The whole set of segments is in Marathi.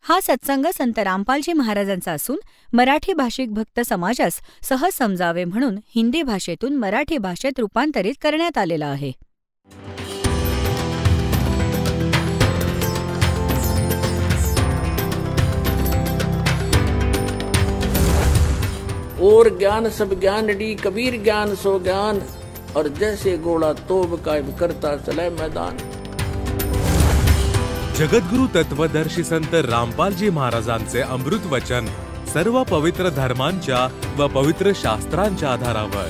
हा सत्संग संत रामपालजी महाराजांचा असून मराठी भाषिक भक्त समाजास सहज समजावे म्हणून हिंदी भाषेतून मराठी भाषेत रूपांतरित करण्यात आलेला आहे. और ज्ञान सब ज्ञान डी कबीर ज्ञान सो ज्ञान और जैसे घोड़ा तोब कायम करता चले मैदान. जगद्गुरु तत्वदर्शी संत रामपालजी महाराजांचे अमृत वचन सर्व पवित्र धर्मांच्या व पवित्र शास्त्रांच्या आधारावर.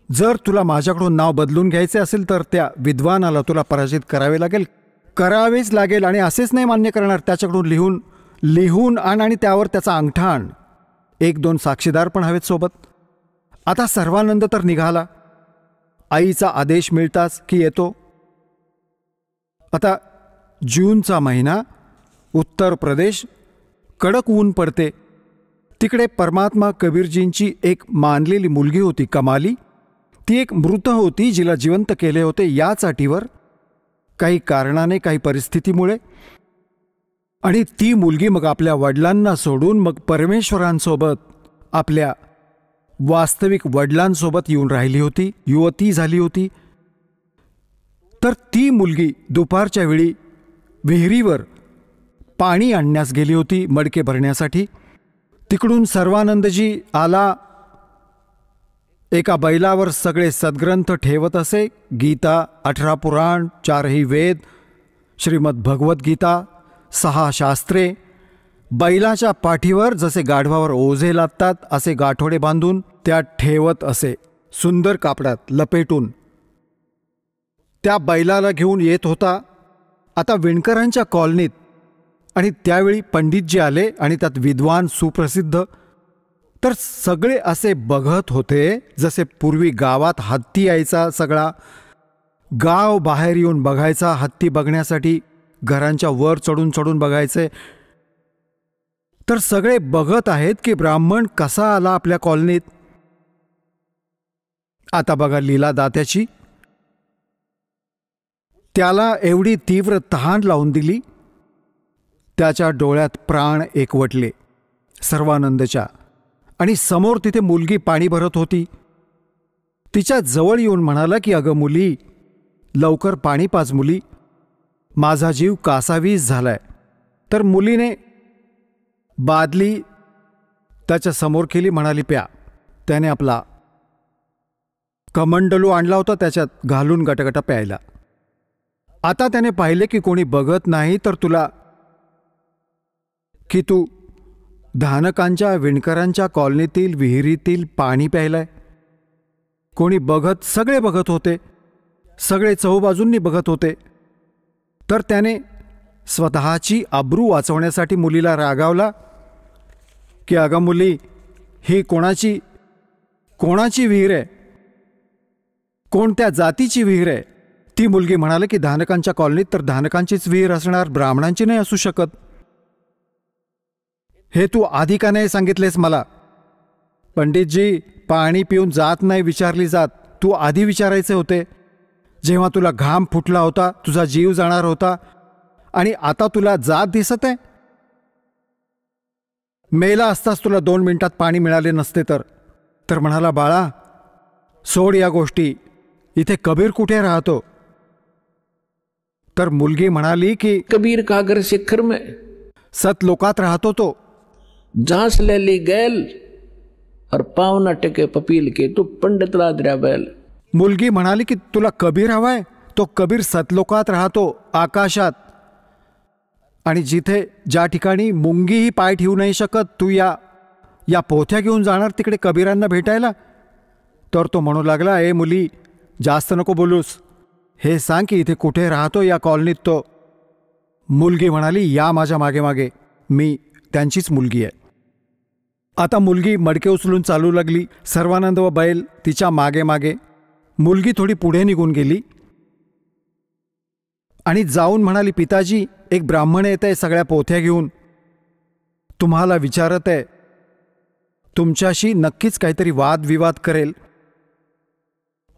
जर तुला माझ्याकडून नाव बदलून घ्यायचे असेल तर त्या विद्वानाला तुला पराजित करावेच लागेल आणि असेच नाही मान्य करणार. त्याच्याकडून लिहून आण आणि त्यावर त्याचा अंगठा आण. 1-2 साक्षीदार पण हवेत सोबत. आता सर्वानंद तर निघाला. आईचा आदेश मिळताच की येतो. आता जूनचा महिना, उत्तर प्रदेश, कडक ऊन पडते. तिकडे परमात्मा कबीरजींची एक मानलेली मुलगी होती कमाली. ती एक मृत होती जिला जिवंत केले होते याच अटीवर, काही कारणाने, काही परिस्थितीमुळे. आणि ती मुलगी मग आपल्या वडिलांना सोडून मग परमेश्वरांसोबत, आपल्या वास्तविक वडिलांसोबत येऊन राहिली होती, युवती झाली होती. तर ती मुलगी दुपारच्या वेळी विहिरीवर पाणी आणण्यास गेली होती मडके भरण्यासाठी. तिकडून सर्वानंदजी आला. एका बैलावर सगळे सद्ग्रंथ ठेवत असे. गीता, 18 पुराण, 4ही वेद, श्रीमद भगवद्गीता, 6 शास्त्रे. बैलाच्या पाठीवर जसे गाढवावर ओझे लादतात असे गाठोडे बांधून त्या ठेवत असे, सुंदर कापडात लपेटून. त्या बैलाला घेऊन येत होता. आता विणकरांच्या कॉलनीत. आणि त्यावेळी पंडितजी आले आणि त्यात विद्वान सुप्रसिद्ध. तर सगळे असे बघत होते जसे पूर्वी गावात हत्ती यायचा. सगळा गाव बाहेर येऊन बघायचा हत्ती बघण्यासाठी. घरांच्या वर चढून चढून बघायचे. तर सगळे बघत आहेत की ब्राह्मण कसा आला आपल्या कॉलनीत. आता बघा लीला दात्याची. त्याला एवढी तीव्र तहान लावून दिली, त्याच्या डोळ्यात प्राण एकवटले सर्वानंदच्या. आणि समोर तिथे मुलगी पाणी भरत होती. तिच्या जवळ येऊन म्हणाला की अगं मुली, लवकर पाणी पाज मुली, माझा जीव कासावीस झालाय. तर मुलीने बादली त्याच्या समोर केली, म्हणाली प्या. त्याने आपला कमंडलू आणला होता, त्याच्यात घालून गटगटा प्यायला. आता त्याने पाहिले की कोणी बघत नाही, तर तू धानकांच्या विणकरांच्या कॉलनीतील विहिरीतील पाणी प्यायलाय. कोणी बघत, सगळे बघत होते, सगळे चहूबाजूंनी बघत होते. तर त्याने स्वतःची आबरू वाचवण्यासाठी मुलीला रागावला की अगं मुली, ही कोणाची विहीर आहे, कोणत्या जातीची विहीर आहे. ती मुलगी म्हणाली की धानकांच्या कॉलनीत तर धानकांचीच विहीर असणार, ब्राह्मणांची नाही असू शकत. हे तू आधी का नाही सांगितलेस मला. पंडितजी, पाणी पिऊन जात नाही विचारली जात. तू आधी विचारायचे होते, जेव्हा तुला घाम फुटला होता, तुझा जीव जाणार होता. आणि आता तुला जात दिसत आहे. मेला असताच तुला 2 मिनिटात पाणी मिळाले नसते तर म्हणाला बाळा, सोड या गोष्टी, इथे कबीर कुठे राहतो. तर मुलगी म्हणाली की कबीर का घर शिखर में, सत लोकात राहतो तो. झांस ले ली गैल और पावना टेके पपील के, तू पंडित लादऱ्या बैल. मुलगी म्हणाली की तुला कबीर हवाय, तो कबीर सतलोकात राहतो, आकाशात. आणि जिथे ज्या ठिकाणी मुंगीही पाय ठेवू नाही शकत, तू या पोथ्या घेऊन जाणार तिकडे कबीरांना भेटायला. तर तो म्हणू लागला, ए मुली, जास्त नको बोलूस, हे सांग की इथे कुठे राहतो या कॉलनीत तो. मुलगी म्हणाली, या माझ्या मागे मागे, मी त्यांचीच मुलगी आहे. आता मुलगी मडके उचलून चालू लागली. सर्वानंद व बैल तिच्या मागे मागे. मुलगी थोडी पुढे निघून गेली आणि जाऊन म्हणाली, पिताजी, एक ब्राह्मण येत आहे सगळ्या पोथ्या घेऊन, तुम्हाला विचारत आहे, तुमच्याशी नक्कीच काहीतरी वादविवाद करेल.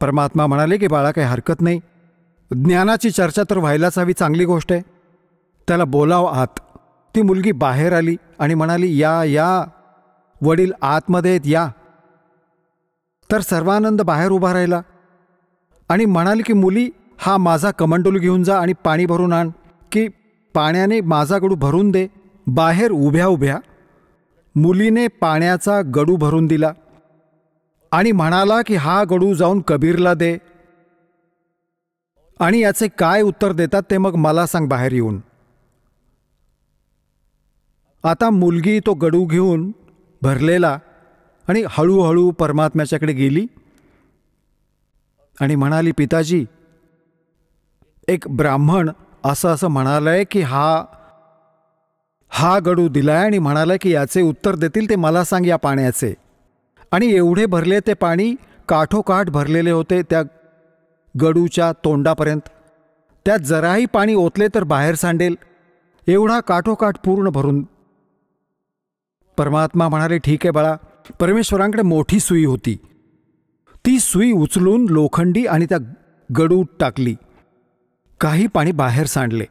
परमात्मा म्हणाले की बाळा, काही हरकत नाही, ज्ञानाची चर्चा तर व्हायलाच हवी, चांगली गोष्ट आहे. त्याला बोलाव आत. ती मुलगी बाहेर आली आणि म्हणाली, या या वडील आतमध्ये आहेत, या. तर सर्वानंद बाहेर उभा राहिला आणि म्हणाले की मुली, हा माझा कमंडलू घेऊन जा आणि पाणी भरून आण, की पाण्याने माझा गडू भरून दे. बाहेर उभ्या उभ्या मुलीने पाण्याचा गडू भरून दिला आणि म्हणाला की हा गडू जाऊन कबीरला दे. आणि याचे काय उत्तर देतात ते मग मला सांग बाहेर येऊन. आता मुलगी तो गडू घेऊन भरलेला आणि हळूहळू परमात्म्याच्याकडे गेली आणि म्हणाली, पिताजी, एक ब्राह्मण असं असं म्हणालंय की हा गडू दिलाय आणि म्हणालाय की याचे उत्तर देतील ते मला सांग या पाण्याचे. आणि एवढे भरले ते पाणी, काठोकाठ भरलेले होते त्या गडूच्या तोंडापर्यंत. त्यात जराही पाणी ओतले तर बाहेर सांडेल, एवढा काठोकाठ पूर्ण भरून. परमात्मा म्हणाले, ठीक आहे बाळा. परमेश्वरांकडे मोठी सुई होती. ती सुई उचलून लोखंडी आणि त्या गडूत टाकली. काही पाणी बाहेर सांडले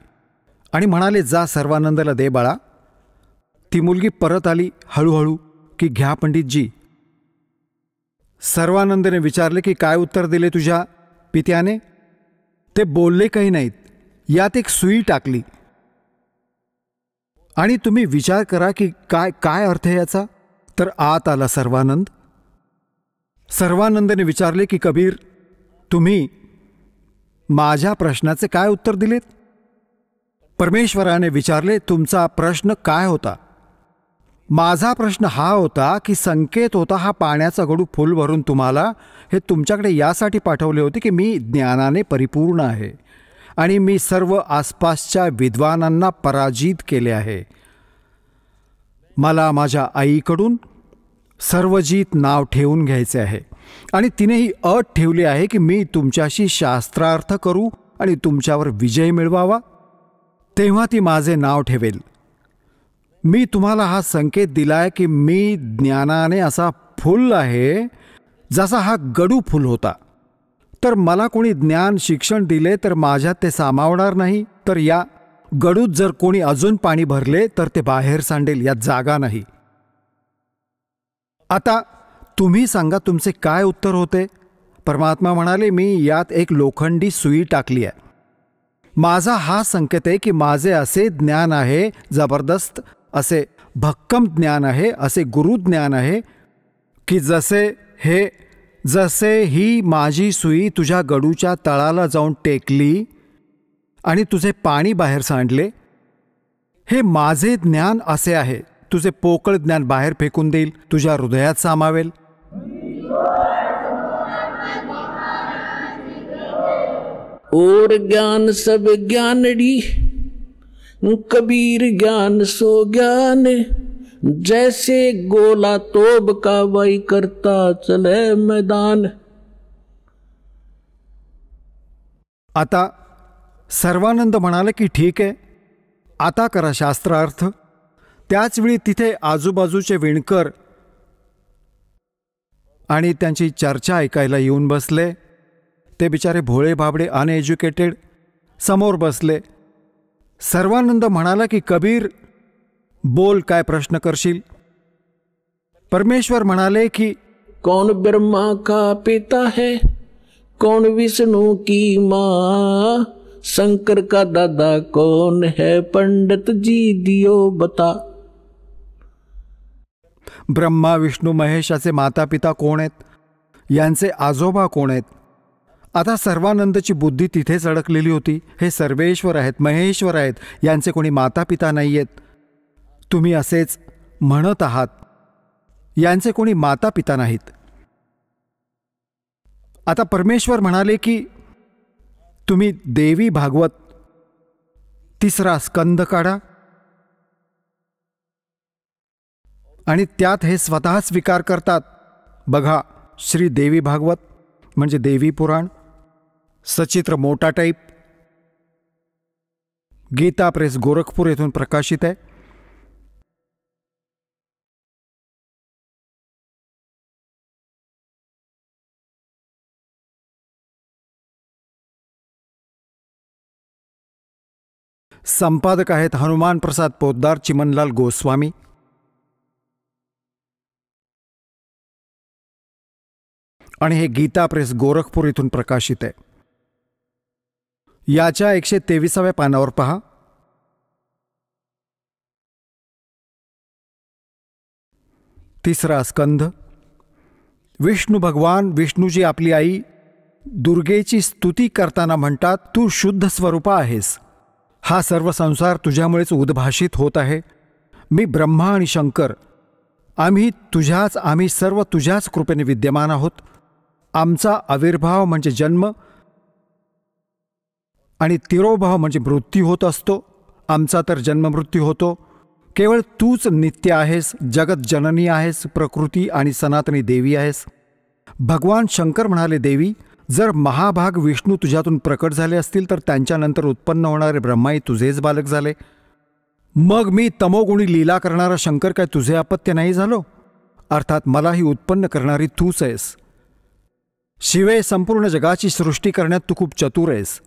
आणि म्हणाले, जा सर्वानंदाला दे बाळा. ती मुलगी परत आली हळूहळू की घ्या पंडितजी. सर्वानंदने विचारले की काय उत्तर दिले तुझ्या पित्याने. ते बोलले काही नाहीत. यात एक सुई टाकली आणि तुम्ही विचार करा की काय काय अर्थ आहे याचा. तर आत आला सर्वानंद. सर्वानंदने विचारले की कबीर, तुम्ही माझ्या प्रश्नाचे काय उत्तर दिलेत. परमेश्वराने विचारले, तुमचा प्रश्न काय होता. माझा प्रश्न हा होता की संकेत होता हा पाण्याचा गडू फुल भरून तुम्हाला हे तुमच्याकडे यासाठी पाठवले होते की मी ज्ञानाने परिपूर्ण आहे आणि मी सर्व आसपासच्या विद्वानांना पराजित केले आहे. मला माझ्या आईकडून सर्वजित नाव ठेवून घ्यायचे आहे आणि तिने ही अट ठेवली आहे की मी तुमच्याशी शास्त्रार्थ करू आणि तुमच्यावर विजय मिळवावा, तेव्हा ती माझे नाव ठेवेल. मी तुम्हाला हा संकेत दिलाय की मी ज्ञानाने असा फुल आहे जसा हा गडू फुल होता. तर मला कोणी ज्ञान शिक्षण दिले तर माझ्यात ते सामावणार नाही. तर या गडूत जर कोणी अजून पाणी भरले तर ते बाहेर सांडेल, यात जागा नाही. आता तुम्ही सांगा तुमचे काय उत्तर होते. परमात्मा म्हणाले, मी यात एक लोखंडी सुई टाकली आहे. माझा हा संकेत आहे की माझे असे ज्ञान आहे, जबरदस्त असे भक्कम ज्ञान आहे, असे गुरुज्ञान आहे की जसे ही माझी सुई तुझ्या गडूच्या तळाला जाऊन टेकली आणि तुझे पाणी बाहेर सांडले, हे माझे ज्ञान असे आहे. तुझे पोकळ ज्ञान बाहेर फेकून देईल, तुझ्या हृदयात सामावेल. और ज्ञान सब ज्ञानड़ी, कबीर ज्ञान सो ज्ञान, जैसे गोला तोब का वही करता चले मैदान. आता सर्वानंद म्हणाले की ठीक आहे, आता करा शास्त्रार्थ. त्याचवेळी तिथे आजूबाजूचे विणकर आणि त्यांची चर्चा ऐकायला येऊन बसले. ते बिचारे भोळे भाबडे अनएज्युकेटेड समोर बसले. सर्वानंद म्हणाला की कबीर, बोल, काय प्रश्न करशील. परमेश्वर म्हणाले की कौन ब्रह्मा का पिता है, कौन विष्णु की माँ, शंकर का दादा कौन है, पंडित जी दियो बता. ब्रह्मा विष्णू महेशाचे माता पिता कोण आहेत, यांचे आजोबा कोण आहेत. आता सर्वानंदची बुद्धी तिथेच अडकलेली होती. हे सर्वेश्वर आहेत, महेश्वर आहेत, यांचे कोणी माता पिता नाही आहेत. तुम्ही असेच म्हणत आहात, यांचे कोणी माता पिता नाहीत. आता परमेश्वर म्हणाले की तुम्ही देवी भागवत 3रा स्कंद काढा आणि त्यात हे स्वतः स्वीकार करतात. बघा, श्री देवी भागवत म्हणजे देवी पुराण, सचित्र मोठा टाईप, गीता प्रेस गोरखपूर येथून प्रकाशित आहे. संपादक आहेत हनुमान प्रसाद पोद्दार, चिमनलाल गोस्वामी. आणि हे गीता प्रेस गोरखपूर इथून प्रकाशित आहे. याच्या 123व्या पानावर पहा. तिसरा स्कंध. विष्णू भगवान विष्णूजी आपली आई दुर्गेची स्तुती करताना म्हणतात, तू शुद्ध स्वरूपा आहेस. हा सर्व संसार तुझ्यामुळेच उद्भाषित होत आहे. मी ब्रह्मा आणि शंकर आम्ही सर्व तुझ्याच कृपेने विद्यमान आहोत. आमचा आविर्भाव म्हणजे जन्म आणि तिरोभाव म्हणजे मृत्यू होत असतो. आमचा तर जन्ममृत्यू होतो. केवळ तूच नित्य आहेस, जगत जननी आहेस, प्रकृती आणि सनातनी देवी आहेस. भगवान शंकर म्हणाले, देवी, जर महाभाग विष्णू तुझ्यातून प्रकट झाले असतील तर त्यांच्यानंतर उत्पन्न होणारे ब्रह्माई तुझेच बालक झाले. मग मी तमोगुणी लीला करणारा शंकर काय तुझे अपत्य नाही झालो? अर्थात मलाही उत्पन्न करणारी तूच आहेस. शिवे, संपूर्ण जगाची सृष्टी करण्यात तू खूप चतुर आहेस.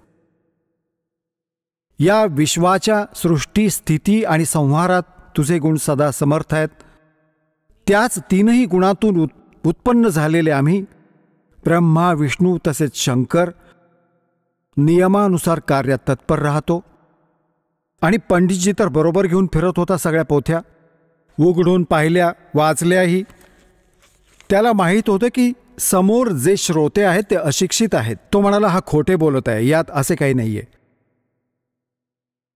या विश्वाच्या सृष्टी, स्थिती आणि संहारात तुझे गुण सदा समर्थ आहेत. त्याच तीनही गुणातून उत्पन्न झालेले आम्ही ब्रह्मा, विष्णू तसेच शंकर नियमानुसार कार्यात तत्पर राहतो. आणि पंडितजी तर बरोबर घेऊन फिरत होता सगळ्या पोथ्या. उघडून पाहिल्या, वाचल्याही. त्याला माहीत होतं की समोर जे श्रोते आहेत ते अशिक्षित आहेत. तो म्हणाला, हा खोटे बोलत आहे, यात असे काही नाहीये.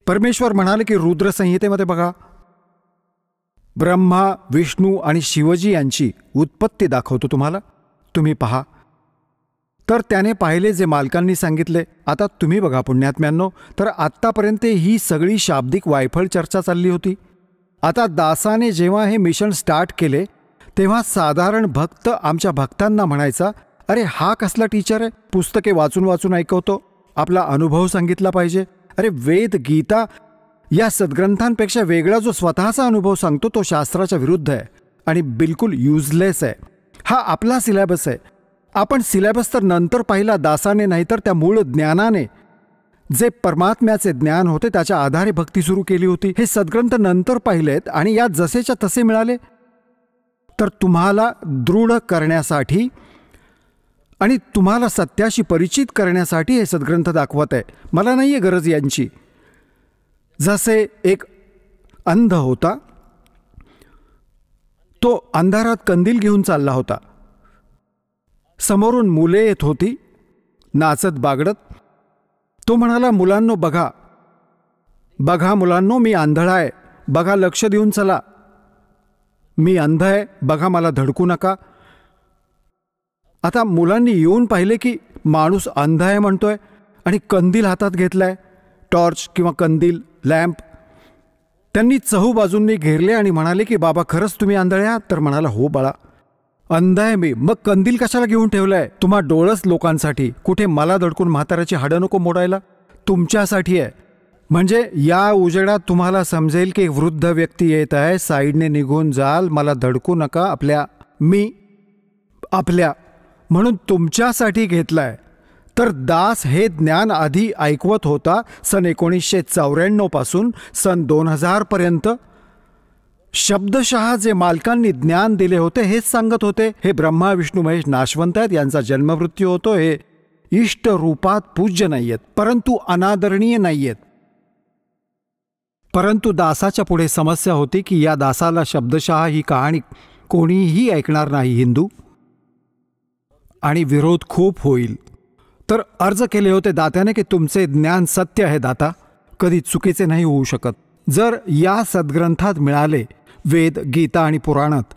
परमेश्वर म्हणाले की रुद्रसंहितेमध्ये बघा, ब्रह्मा, विष्णू आणि शिवजी यांची उत्पत्ती दाखवतो तुम्हाला, तुम्ही पहा. तर त्याने पाहिले जे मालकांनी सांगितले. आता तुम्ही बघा पुण्यात्म्यांनो, तर आत्तापर्यंत ही सगळी शाब्दिक वायफळ चर्चा चालली होती. आता दासाने जेव्हा हे मिशन स्टार्ट केले तेव्हा साधारण भक्त आमच्या भक्तांना म्हणायचा, अरे हा कसला टीचर आहे, पुस्तके वाचून वाचून ऐकवतो, आपला अनुभव सांगितला पाहिजे. अरे वेद, गीता या सद्ग्रंथांपेक्षा वेगळा जो स्वतःचा अनुभव सांगतो तो शास्त्राच्या विरुद्ध आहे आणि बिलकुल युजलेस आहे. हा आपला सिलेबस आहे. आपण सिलेबस तर नंतर पाहिला दासाने, नाहीतर त्या मूळ ज्ञानाने, जे परमात्म्याचे ज्ञान होते त्याच्या आधारे भक्ती सुरू केली होती. हे सद्ग्रंथ नंतर पाहिलेत आणि यात जसेच्या तसे मिळाले. तर तुम्हाला दृढ करण्यासाठी आणि तुम्हाला सत्याशी परिचित करण्यासाठी हे सद्ग्रंथ दाखवत आहे. मला नाही आहे गरज यांची. जसे एक अंध होता, तो अंधारात कंदील घेऊन चालला होता. समोरून मुले येत होती नाचत बागडत. तो म्हणाला, मुलांनो बघा, बघा मुलांनो, मी आंधळा आहे, बघा लक्ष देऊन चला. मी अंध आहे, बघा मला धडकू नका. आता मुलांनी येऊन पाहिले की माणूस अंध आहे म्हणतोय आणि कंदील हातात घेतलाय, टॉर्च किंवा कंदील, लॅम्प. त्यांनी चहूबाजूंनी घेरले आणि म्हणाले की बाबा खरंच तुम्ही आंधळे आहात? तर म्हणाला, हो बाळा, अंध आहे मी. मग कंदील कशाला घेऊन ठेवलाय? तुम्हा डोळस लोकांसाठी. कुठे मला धडकून म्हाताऱ्याची हाडं नको मोडायला? तुमच्यासाठी आहे. म्हणजे या उजेडात तुम्हाला समजेल की एक वृद्ध व्यक्ती येत आहे, साईडने निघून जाल, मला धडकू नका. आपल्या म्हणून तुमच्यासाठी घेतलाय. तर दास हे ज्ञान आधी ऐकवत होता सन 1994 पासून सन 2000 पर्यंत. शब्दशः जे मालकांनी ज्ञान दिले होते हेच सांगत होते. हे ब्रह्मा, विष्णू, महेश नाशवंत आहेत, यांचा जन्ममृत्यू होतो, हे इष्ट रूपात पूज्य नाहीयेत, परंतु अनादरणीय नाहीयेत. परंतु दासाच्या पुढे समस्या होती की या दासाला शब्दशः ही कहाणी कोणीही ऐकणार नाही हिंदू, आणि विरोध खूप होईल. तर अर्ज केले होते दात्याने की तुमचे ज्ञान सत्य आहे दाता, कधी चुकीचे नाही होऊ शकत. जर या सद्ग्रंथात मिळाले, वेद, गीता आणि पुराणात,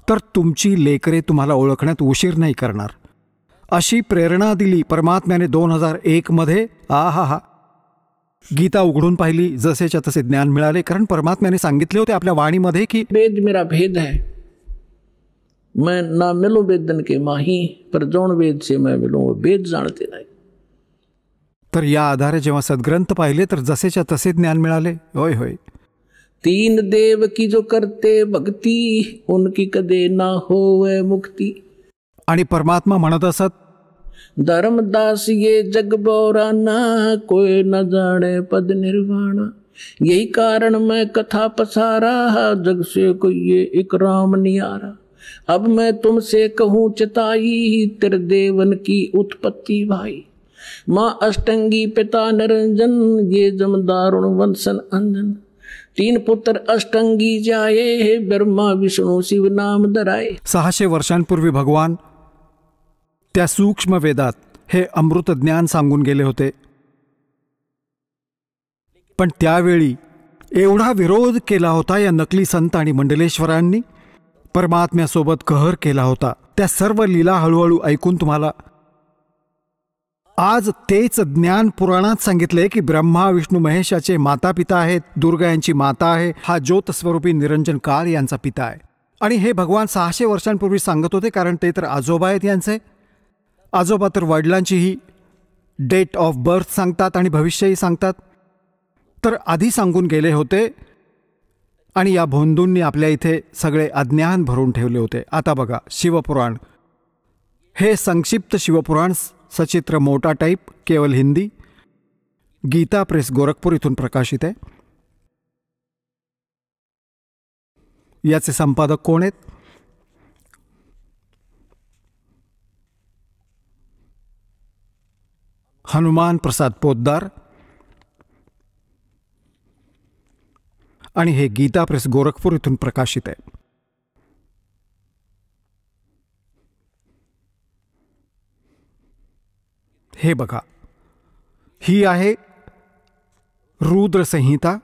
तर तुमची लेकरे तुम्हाला ओळखण्यात उशीर नाही करणार. अशी प्रेरणा दिली परमात्म्याने 2001 मध्ये. आहा, गीता उघडून पाहिली, जसेच्या तसे ज्ञान मिळाले. कारण परमात्म्याने सांगितले होते आपल्या वाणीमध्ये की वेद मेरा भेद है, मैं ना मिलूं वेदन के माही, पर जौन वेद से मैं मिलूं वो वेद जानते नहीं. तर या आधारे जेव्हा सद्ग्रंथ पाहिले तर जसेच्या तसे ज्ञान मिळाले. होय होय. तीन देव की जो करते भक्ती, उनकी कदे ना होवे मुक्ती. आणि परमात्मा म्हणत असत धर्मदास ये जग बोराना, कोई न जाने पद निर्वाणा। यही कारण मैं कथा पसारा, जग से कोई ये एक राम नियारा। अब मैं तुमसे कहूँ चिताई, तेरे देवन की उत्पत्ति भाई। माँ अष्टंगी पिता निरंजन, ये जमदारुण वंशन अंजन। 3 पुत्र अष्टंगी जाये, ब्रह्मा विष्णू शिव नाम धराये। 600 वर्षांपूर्वी भगवान त्या सूक्ष्म वेदात हे अमृत ज्ञान सांगून गेले होते, पण त्यावेळी एवढा विरोध केला होता या नकली संत आणि मंडलेश्वरांनी, परमात्म्यासोबत कहर केला होता। त्या सर्व लीला हळूहळू ऐकून तुम्हाला आज तेच ज्ञान पुराणात सांगितले की ब्रह्मा विष्णू महेशाचे माता पिता आहेत, दुर्गा यांची माता आहे, हा ज्योत स्वरूपी निरंजन काळ यांचा पिता आहे। आणि हे भगवान 600 वर्षांपूर्वी सांगत होते, कारण ते तर आजोबा आहेत यांचे। आजोबा तर वडिलांचीही डेट ऑफ बर्थ सांगतात आणि भविष्यही सांगतात, तर आधी सांगून गेले होते आणि या भोंदूंनी आपल्या इथे सगळे अज्ञान भरून ठेवले होते। आता बघा शिवपुराण, हे संक्षिप्त शिवपुराण सचित्र मोठा टाईप, केवळ हिंदी, गीता प्रेस गोरखपूर इथून प्रकाशित आहे। याचे संपादक कोण आहेत? हनुमान प्रसाद पोद्दार, आणि हे गीता प्रेस गोरखपूर इथून प्रकाशित आहे। हे बघा, ही आहे रुद्र संहिता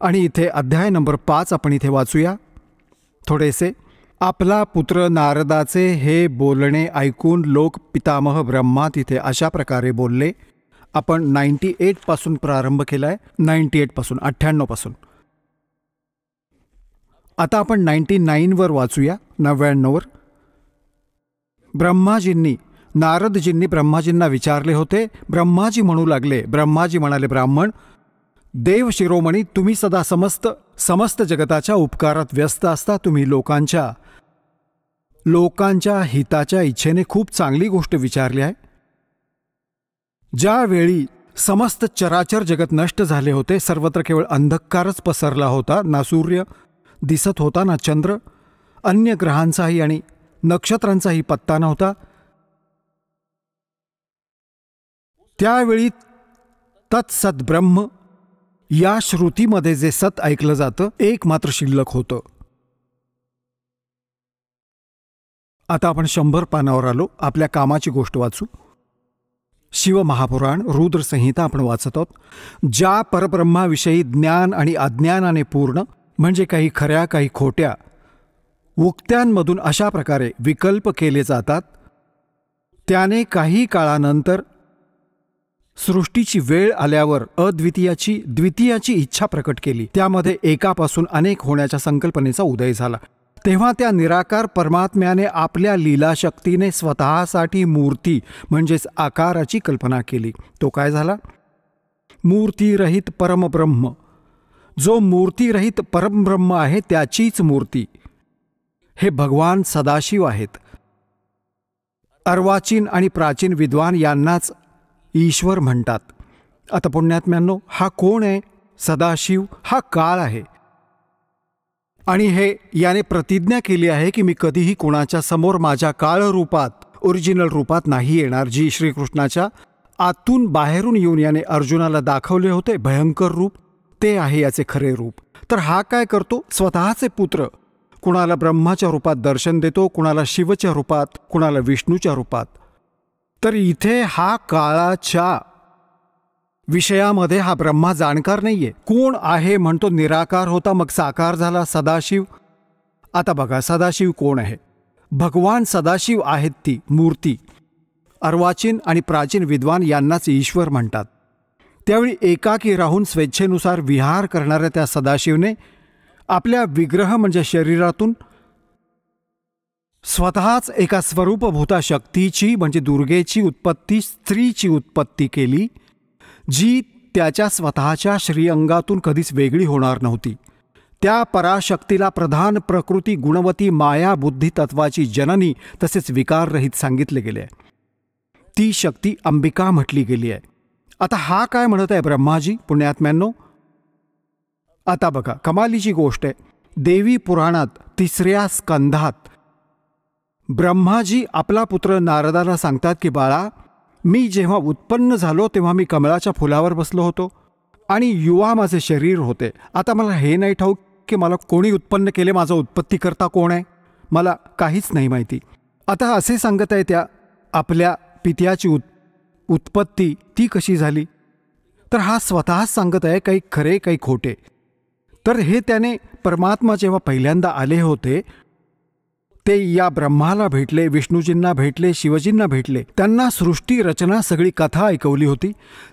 आणि इथे अध्याय नंबर 5 आपण इथे वाचूया थोडेसे। आपला पुत्र नारदाचे हे बोलणे ऐकून लोक पितामह ब्रह्मा तिथे अशा प्रकारे बोलले। आपण 98 पासून प्रारंभ केलाय, 98 पासून, 98 पासून। आता आपण 99 वर वाचूया, 99 वर। ब्रह्माजींनी, नारदजींनी ब्रह्माजींना विचारले होते। ब्रह्माजी म्हणू लागले, ब्रह्माजी म्हणाले, ब्राह्मण देव शिरोमणी, तुम्ही सदा समस्त जगताच्या उपकारात व्यस्त असता। तुम्ही लोकांच्या हिताच्या इच्छेने खूप चांगली गोष्ट विचारली आहे। ज्यावेळी समस्त चराचर जगत नष्ट झाले होते, सर्वत्र केवळ अंधकारच पसरला होता, ना सूर्य दिसत होता, ना चंद्र, अन्य ग्रहांचाही आणि नक्षत्रांचाही पत्ता नव्हता, त्यावेळी तत्सत ब्रह्म या श्रुतीमध्ये जे सत ऐकलं जातं, एक मात्र शिल्लक होतं। आता आपण 100 पानावर आलो, आपल्या कामाची गोष्ट वाचू। शिव महापुराण रुद्र संहिता आपण वाचत आहोत। ज्या परब्रह्माविषयी ज्ञान आणि अज्ञानाने पूर्ण, म्हणजे काही खऱ्या काही खोट्या उक्त्यांमधून अशा प्रकारे विकल्प केले जातात, त्याने काही काळानंतर सृष्टीची वेळ आल्यावर द्वितीयाची इच्छा प्रकट केली। त्यामध्ये एकापासून अनेक होण्याच्या संकल्पनेचा उदय झाला। तेव्हा त्या निराकार परमात्म्याने आपल्या लीलाशक्तीने स्वतःसाठी मूर्ती म्हणजेच आकाराची कल्पना केली। तो काय झाला? मूर्तीरहित परमब्रह्म। जो मूर्तीरहित परमब्रह्म आहे त्याचीच मूर्ती हे भगवान सदाशिव आहेत। अर्वाचीन आणि प्राचीन विद्वान यांनाच ईश्वर म्हणतात। आता पुण्यात्म्यांनो, हा कोण आहे? सदाशिव हा काळ आहे आणि हे याने प्रतिज्ञा केली आहे की मी कधीही कोणाच्या समोर माझ्या काळ रूपात, ओरिजिनल रूपात नाही येणार। जी श्रीकृष्णाच्या आतून बाहेरून येऊन याने अर्जुनाला दाखवले होते भयंकर रूप, ते आहे याचे खरे रूप। तर हा काय करतो? स्वतःचे पुत्र कुणाला ब्रह्माच्या रूपात दर्शन देतो, कुणाला शिवच्या रूपात, कुणाला विष्णूच्या रूपात। तर इथे हा काळाच्या विषयामध्ये हा ब्रह्मा जाणकार नाहीये। कोण आहे म्हणतो? निराकार होता, मग साकार झाला सदाशिव। आता बघा, सदाशिव कोण आहे? भगवान सदाशिव आहेत ती मूर्ती। अर्वाचीन आणि प्राचीन विद्वान यांनाच ईश्वर म्हणतात। त्यावेळी एकाकी राहून स्वेच्छेनुसार विहार करणाऱ्या त्या सदाशिवने आपल्या विग्रह म्हणजे शरीरातून स्वतःच एका स्वरूपभूता शक्तीची म्हणजे दुर्गेची उत्पत्ती, स्त्रीची उत्पत्ती केली, जी त्याच्या स्वतःच्या श्रीअंगातून कधीच वेगळी होणार नव्हती। त्या पराशक्तीला प्रधान प्रकृती गुणवती माया बुद्धी तत्वाची जननी तसेच विकाररहित सांगितले गेले आहे. ती शक्ती अंबिका म्हटली गेली आहे. आता हा काय म्हणत आहे ब्रह्माजी पुण्यात्म्यांनो? आता बघा, कमालीची गोष्ट आहे. देवी पुराणात 3ऱ्या स्कंधात ब्रह्माजी आपला पुत्र नारदाला सांगतात की बाळा, मी जेव्हा उत्पन्न झालो तेव्हा मी कमळाच्या फुलावर बसलो होतो आणि युवा माझे शरीर होते. आता मला हे नाही ठाऊक की मला कोणी उत्पन्न केले, माझा उत्पत्तीकर्ता कोण आहे, मला काहीच नाही माहिती. आता असे सांगत आहे त्या आपल्या पित्याची उत्पत्ती ती कशी झाली, तर हा स्वतःच सांगत आहे काही खरे काही खोटे. तर हे त्याने परमात्मा जेव्हा पहिल्यांदा आले होते ते या ब्रह्माला भेटले, विष्णूजींना भेटले, शिवजींना भेटले. त्यांना सृष्टी रचना सगळी कथा ऐकवली होती.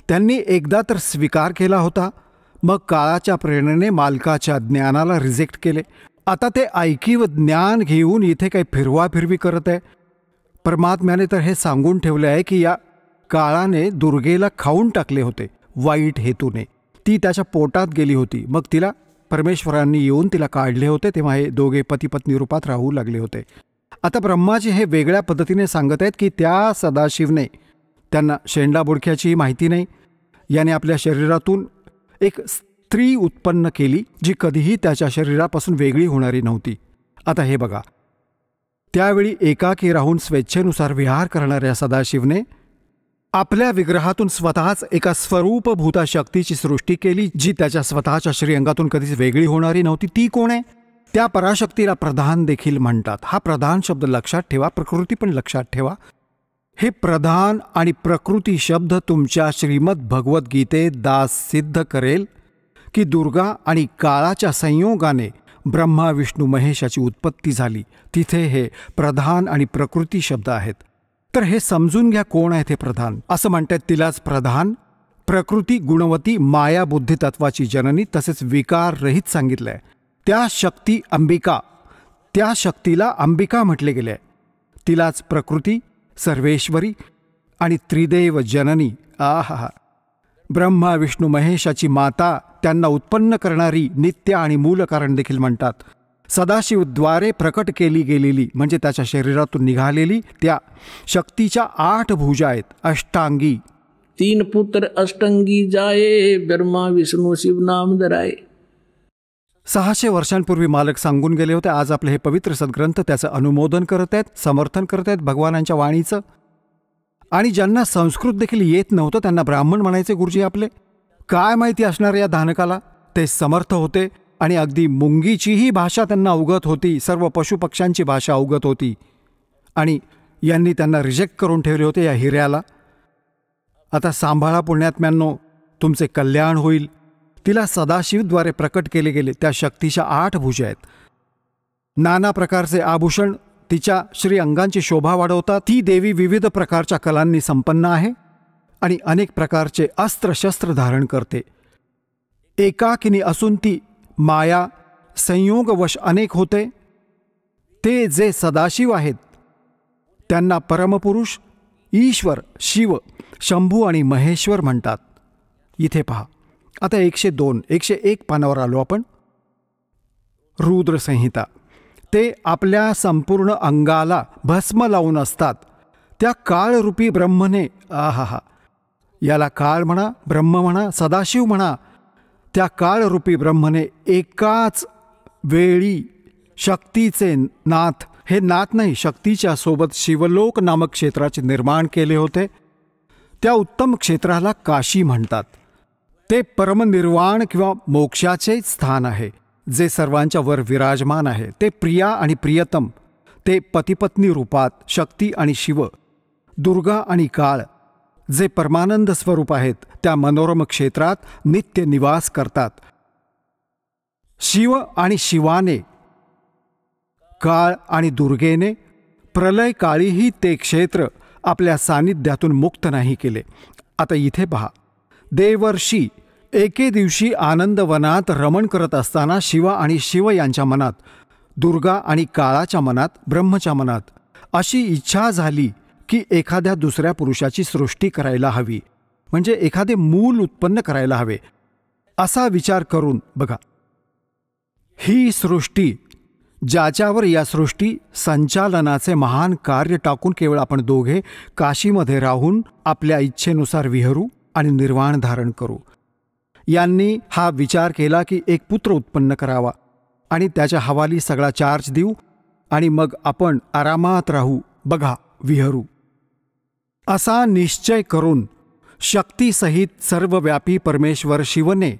त्यांनी एकदा तर स्वीकार केला होता, मग काळाच्या प्रेरणेने मालकाच्या ज्ञानाला रिजेक्ट केले. आता ते ऐकीव ज्ञान घेऊन इथे काही फिरवाफिरवी करत आहे. परमात्म्याने तर हे सांगून ठेवले आहे की या काळाने दुर्गेला खाऊन टाकले होते वाईट हेतूने. ती त्याच्या पोटात गेली होती, मग तिला परमेश्वरांनी येऊन तिला काढले होते, तेव्हा हे दोघे पती पत्नी रूपात राहू लागले होते. आता ब्रह्माजी हे वेगळ्या पद्धतीने सांगत आहेत की त्या सदाशिवने त्यांना शेंडा बुडख्याचीही माहिती नाही. याने आपल्या शरीरातून एक स्त्री उत्पन्न केली जी कधीही त्याच्या शरीरापासून वेगळी होणारी नव्हती. आता हे बघा, त्यावेळी एकाकी राहून स्वेच्छेनुसार विहार करणाऱ्या सदाशिवने आपल्या विग्रहातून स्वतःच एका स्वरूपभूता शक्तीची सृष्टी केली जी त्याच्या स्वतःच्या श्रीअंगातून कधीच वेगळी होणारी नव्हती. ती कोण आहे? त्या पराशक्तीला प्रधान देखील म्हणतात. हा प्रधान शब्द लक्षात ठेवा, प्रकृती पण लक्षात ठेवा. हे प्रधान आणि प्रकृती शब्द तुमच्या श्रीमद भगवद्गीतेत दास सिद्ध करेल की दुर्गा आणि काळाच्या संयोगाने ब्रह्मा विष्णू महेशाची उत्पत्ती झाली. तिथे हे प्रधान आणि प्रकृती शब्द आहेत. तर हे समजून घ्या कोण आहे ते प्रधान. असं म्हणतात तिलाच प्रधान प्रकृती गुणवती माया बुद्धी तत्वाची जननी तसेच विकार रहित सांगितलंय. त्या शक्ती अंबिका, त्या शक्तीला अंबिका म्हटले गेले. तिलाच प्रकृती, सर्वेश्वरी आणि त्रिदेव जननी, आहा, ब्रह्मा विष्णू महेशाची माता, त्यांना उत्पन्न करणारी, नित्य आणि मूल कारण देखील म्हणतात. सदाशिवद्वारे प्रकट केली गेलेली म्हणजे त्याच्या शरीरातून निघालेली त्या शक्तीच्या 8 भुजा आहेत. अष्टांगी, 3 पुत्र अष्टांगी जाये, ब्रह्मा विष्णू शिव नाम धराये. 600 वर्षांपूर्वी मालक सांगून गेले होते. आज आपले हे पवित्र सद्ग्रंथ त्याचं अनुमोदन करत आहेत, समर्थन करत आहेत भगवानांच्या वाणीचं. आणि ज्यांना संस्कृत देखील येत नव्हतं त्यांना ब्राह्मण म्हणायचे गुरुजी आपले. काय माहिती असणार या धानकाला? ते समर्थ होते आणि अगदी मुंगीचीही भाषा त्यांना अवगत होती, सर्व पशुपक्ष्यांची भाषा अवगत होती. आणि यांनी त्यांना रिजेक्ट करून ठेवले होते या हिऱ्याला. आता सांभाळा पुण्यात्म्यांनो, तुमचे कल्याण होईल. तिला सदाशिवद्वारे प्रकट केले गेले. त्या शक्तीच्या 8 भुजा आहेत. नाना प्रकारचे आभूषण तिच्या श्री अंगांची शोभा वाढवतात. ती देवी विविध प्रकारच्या कलांनी संपन्न आहे आणि अनेक प्रकारचे अस्त्रशस्त्र धारण करते. एकाकिनी असून ती माया संयोगवश अनेक होते. ते जे सदाशिव आहेत त्यांना परमपुरुष, ईश्वर, शिव, शंभू आणि महेश्वर म्हणतात. इथे पहा, आता 102, 101 पानावर आलो आपण. रुद्र संहिता. ते आपल्या संपूर्ण अंगाला भस्म लावून असतात. त्या काळरूपी ब्रह्मने, आहा, याला काळ म्हणा, ब्रह्म म्हणा, सदाशिव म्हणा, त्या काळरूपी ब्रह्मने एकाच वेळी शक्तीचे नाथ, हे नाथ नाही, शक्तीच्या सोबत शिवलोक नामक क्षेत्राचे निर्माण केले होते. त्या उत्तम क्षेत्राला काशी म्हणतात. ते परमनिर्वाण किंवा मोक्षाचे स्थान आहे जे सर्वांच्या वर विराजमान आहे. ते प्रिया आणि प्रियतम, ते पतिपत्नी रूपात शक्ती आणि शिव, दुर्गा आणि काळ जे परमानंद स्वरूप आहेत त्या मनोरम क्षेत्रात नित्य निवास करतात. शिव आणि शिवाने, काळ आणि दुर्गेने प्रलय काळीही ते क्षेत्र आपल्या सानिध्यातून मुक्त नाही केले. आता इथे पहा, देवर्षी एके दिवशी आनंदवनात रमण करत असताना शिव आणि शिव यांच्या मनात, दुर्गा आणि काळाच्या मनात, ब्रह्मच्या मनात अशी इच्छा झाली की एखाद्या दुसऱ्या पुरुषाची सृष्टी करायला हवी, म्हणजे एखादे मूल उत्पन्न करायला हवे. असा विचार करून बघा, ही सृष्टी, ज्याच्यावर या सृष्टी संचालनाचे महान कार्य टाकून केवळ आपण दोघे काशीमध्ये राहून आपल्या इच्छेनुसार विहरू आणि निर्वाण धारण करू. यांनी हा विचार केला की एक पुत्र उत्पन्न करावा आणि त्याच्या हवाली सगळा चार्ज देऊ आणि मग आपण आरामात राहू, बघा, विहरू. असा निश्चय करून शक्तीसहित सर्वव्यापी परमेश्वर शिवने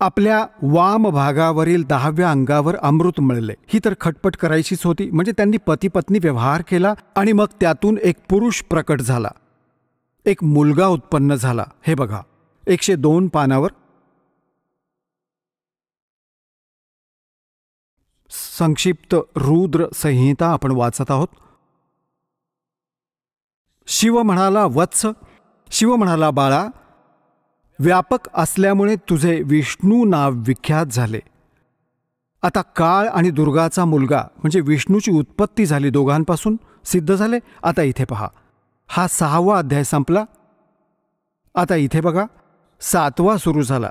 आपल्या वाम भागावरील 10व्या अंगावर अमृत मळले. ही तर खटपट करायचीच होती. म्हणजे त्यांनी पती पत्नी व्यवहार केला आणि मग त्यातून एक पुरुष प्रकट झाला, एक मुलगा उत्पन्न झाला. हे बघा 102 पानावर संक्षिप्त रुद्र संहिता आपण वाचत आहोत. शिव म्हणाला, वत्स, शिव म्हणाला, बाळा, व्यापक असल्यामुळे तुझे विष्णू नाव विख्यात झाले. आता काळ आणि दुर्गाचा मुलगा म्हणजे विष्णूची उत्पत्ती झाली, दोघांपासून सिद्ध झाले. आता इथे पहा, हा 6वा अध्याय संपला. आता इथे बघा 7वा सुरू झाला.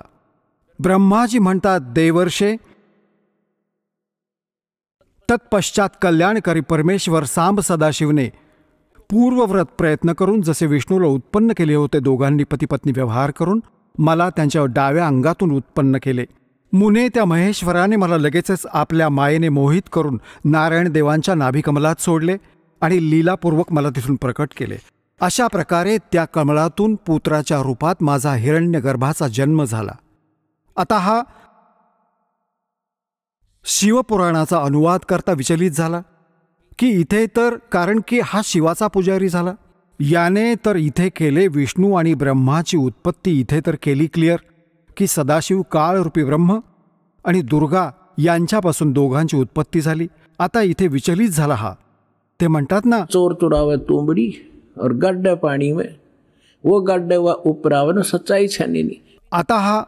ब्रह्माजी म्हणतात, देवर्षे, तत्पश्चात कल्याणकारी परमेश्वर सांब सदाशिवने पूर्वव्रत प्रयत्न करून जसे विष्णूला उत्पन्न केले होते, दोघांनी पतीपत्नी व्यवहार करून मला त्यांच्या डाव्या अंगातून उत्पन्न केले. मुने त्या महेश्वराने मला लगेचच आपल्या मायेने मोहित करून नारायण देवांच्या नाभिकमलात सोडले आणि लीलापूर्वक मला तिथून प्रकट केले. अशा प्रकारे त्या कमळातून पुत्राच्या रूपात माझा हिरण्यगर्भाचा जन्म झाला. आता हा शिवपुराणाचा अनुवाद करता विचलित झाला की इथे तर, कारण की हा शिवाचा पुजारी झाला, याने तर इथे केले विष्णू आणि ब्रह्माची उत्पत्ती इथे तर केली क्लिअर की सदाशिव काळरूपी ब्रह्म आणि दुर्गा यांच्यापासून दोघांची उत्पत्ती झाली. आता इथे विचलित झाला हा. ते म्हणतात ना, चोर चुरावे तुंबड़ी और गड्ढे पाणी में वो गड्ढे व उपरावन सच्चाई छानी नहीं. आता हा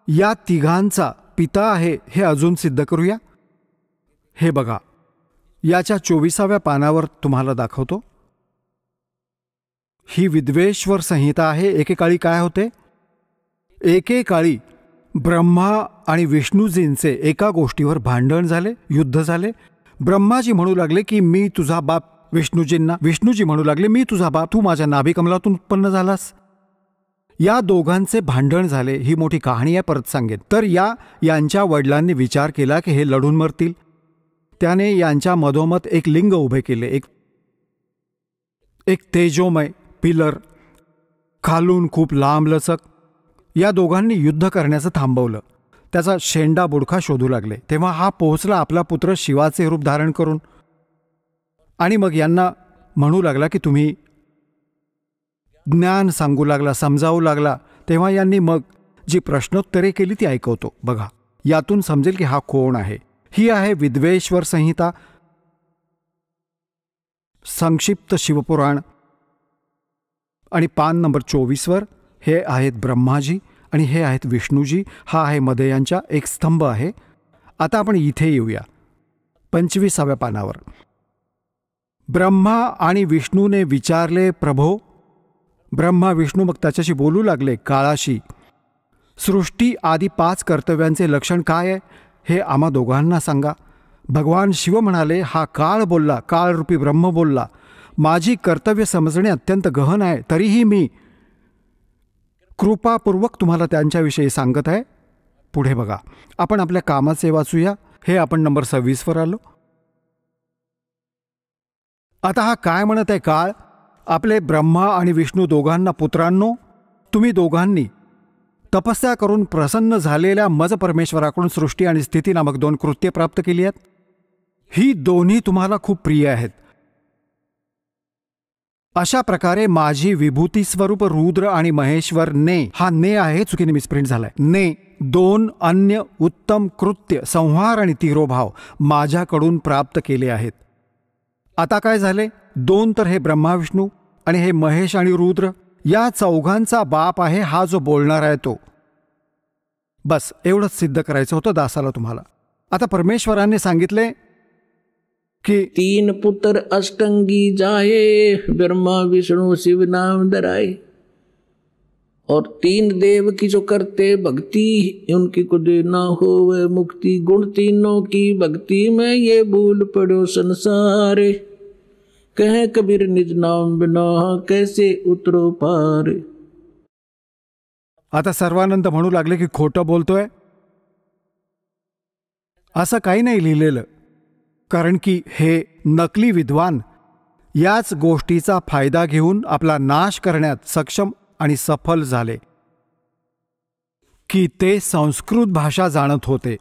या तिघांचा पिता आहे हे अजून सिद्ध करूया. हे बघा, याच्या 24व्या पानावर तुम्हाला दाखवतो. ही विद्वेश्वर संहिता आहे. एकेकाळी काय होते, एकेकाळी ब्रह्मा आणि विष्णूजींचे एका गोष्टीवर भांडण झाले, युद्ध झाले. ब्रह्माजी म्हणू लागले की मी तुझा बाप विष्णूजींना, विष्णूजी म्हणू लागले मी तुझा बाप, तू माझ्या नाभिकमलातून उत्पन्न झालास. या दोघांचे भांडण झाले. ही मोठी कहाणी आहे, परत सांगेन. तर यांच्या वडिलांनी विचार केला की हे लढून मरतील. त्याने यांच्या मधोमध एक लिंग उभे केले, एक तेजोमय पिलर, खालून खूप लांबलचक. या दोघांनी युद्ध करण्याचं थांबवलं. त्याचा शेंडा बुडखा शोधू लागले. तेव्हा हा पोहोचला आपला पुत्र शिवाचे रूप धारण करून आणि मग यांना म्हणू लागला की तुम्ही ज्ञान सांगू लागला, समजावू लागला. तेव्हा यांनी मग जी प्रश्नोत्तरे केली ती ऐकवतो. बघा, यातून समजेल की हा कोण आहे. ही आहे विद्वेश्वर संहिता, संक्षिप्त शिवपुराण आणि पान नंबर 24वर हे आहेत ब्रह्माजी आणि हे आहेत विष्णूजी. हा आहे मध्ये यांच्या एक स्तंभ आहे. आता आपण इथे येऊया 25व्या पानावर. ब्रह्मा आणि विष्णूने विचारले, प्रभो. ब्रह्मा विष्णू मग त्याच्याशी बोलू लागले, काळाशी. सृष्टी आदी 5 कर्तव्यांचे लक्षण काय आहे हे आम्हा दोघांना सांगा. भगवान शिव म्हणाले, हा काळ बोलला, काळरूपी ब्रह्म बोलला, माझी कर्तव्य समजणे अत्यंत गहन आहे, तरीही मी कृपापूर्वक तुम्हाला त्यांच्याविषयी सांगत आहे. पुढे बघा, आपण आपल्या कामाचे वाचूया. हे आपण नंबर 26वर आलो. आता हा काय म्हणत आहे काळ, आपले ब्रह्मा आणि विष्णू दोघांना, पुत्रांनो, तुम्ही दोघांनी तपस्या करून प्रसन्न झालेल्या मज परमेश्वराकडून सृष्टी आणि स्थिती नामक 2 कृत्ये प्राप्त केली आहेत. ही दोन्ही तुम्हाला खूप प्रिय आहेत. अशा प्रकारे माझी विभूती स्वरूप रुद्र आणि महेश्वर ने, हा ने आहे, चुकीने मिसप्रिंट झालाय, ने 2 अन्य उत्तम कृत्य, संहार आणि तिरोभाव माझ्याकडून प्राप्त केले आहेत. आता काय झाले, 2 तर हे ब्रह्मा विष्णू आणि हे महेश आणि रुद्र, या चौघांचा बाप आहे हा जो बोलणार आहे तो. बस एवढंच सिद्ध करायचं होतं दासाला तुम्हाला. आता परमेश्वराने सांगितले की 3 पुत्र अष्टंगी जाये, ब्रह्मा विष्णु शिव नाम धराए, और 3 देव की जो करते भक्ति, उनकी को देना हो वह मुक्ति। गुण तीनों की भक्ति में ये भूल पड़ो संसारे, कहे कबीर निज नाम बिना कैसे उतरो पार। आता सर्वानंद म्हणू लागले की खोटं बोलतोय. असं काही नाही लिहिलेलं, कारण की हे नकली विद्वान याच गोष्टीचा फायदा घेऊन आपला नाश करण्यात सक्षम आणि सफल झाले की ते संस्कृत भाषा जाणत होते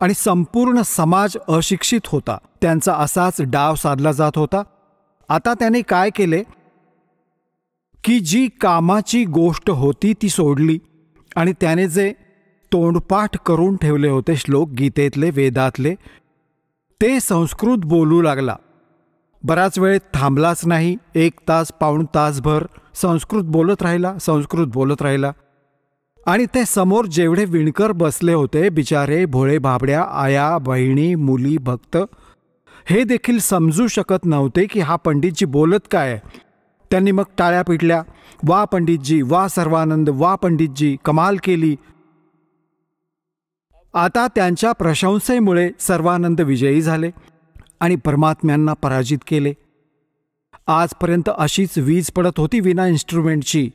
आणि संपूर्ण समाज अशिक्षित होता. त्यांचा असाच डाव साधला जात होता. आता त्याने काय केले की जी कामाची गोष्ट होती ती सोडली आणि त्याने जे तोंडपाठ करून ठेवले होते श्लोक गीतेतले वेदातले ते संस्कृत बोलू लागला. बराच वेळ थांबलाच नाही. 1 तास पाऊण तासभर संस्कृत बोलत राहिला आणि ते समोर जेवढे विणकर बसले होते बिचारे भोळे भाबड्या आया बहिणी मुली भक्त हे देखील समजू शकत नव्हते की हा पंडितजी बोलत काय. त्यांनी मग टाळ्या पिटल्या. वा पंडितजी, वा सर्वानंद, वा पंडितजी, कमाल केली. आता त्यांच्या प्रशंसेमुळे सर्वानंद विजयी झाले आणि परमात्म्यांना पराजित केले. आजपर्यंत अशीच वीज पडत होती विना इन्स्ट्रुमेंटची,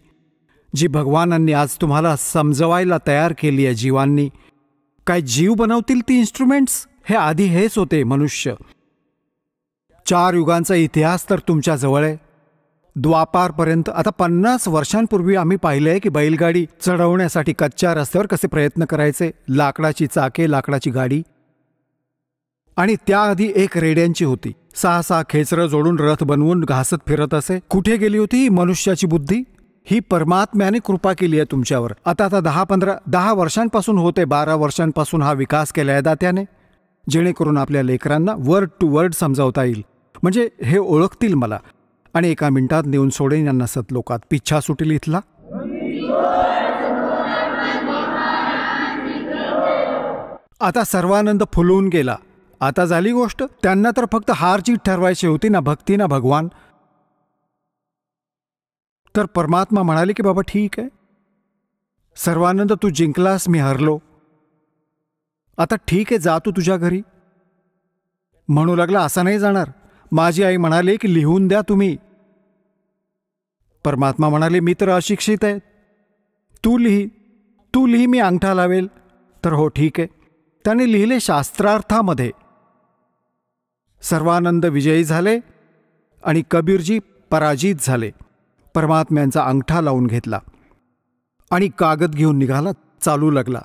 जी भगवानांनी आज तुम्हाला समजवायला तयार केली आहे. जीवांनी काय जीव बनवतील ती इन्स्ट्रुमेंट्स? हे आधी हेच होते मनुष्य. 4 युगांचा इतिहास तर तुमच्या जवळ आहे. द्वापारपर्यंत आता 50 वर्षांपूर्वी आम्ही पाहिले आहे की बैलगाडी चढवण्यासाठी कच्च्या रस्त्यावर कसे प्रयत्न करायचे. लाकडाची चाके, लाकडाची गाडी, आणि त्याआधी एक रेड्यांची होती. 6-6 खेचरं जोडून रथ बनवून घासत फिरत असे. कुठे गेली होती ही मनुष्याची बुद्धी? ही परमात्म्याने कृपा केली आहे तुमच्यावर. आता 10 वर्षांपासून होते, 12 वर्षांपासून हा विकास केला आहे दात्याने, जेणेकरून आपल्या लेकरांना वर्ड टू वर्ड समजावता येईल. म्हणजे हे ओळखतील मला आणि एका मिनिटात नेऊन सोडेन यांना सतलोकात. पिच्छा सुटेल इथला. आता सर्वानंद फुलून गेला. आता झाली गोष्ट. त्यांना तर फक्त हारजीत ठरवायची होती, ना भक्ती ना भगवान. तर परमात्मा म्हणाले की बाबा ठीक आहे सर्वानंद, तू जिंकलास, मी हरलो. आता ठीक आहे, जा तू तुझ्या घरी. म्हणू लागला असं नाही जाणार. माझी आई म्हणाले की लिहून द्या तुम्ही. परमात्मा म्हणाले मी तर अशिक्षित आहे, तू लिही, मी अंगठा लावेल. तर हो ठीक आहे. त्याने लिहिले शास्त्रार्थामध्ये. सर्वानंद विजयी झाले आणि कबीरजी पराजित झाले. परमात्म्यांचा अंगठा लावून घेतला आणि कागद घेऊन निघाला, चालू लागला.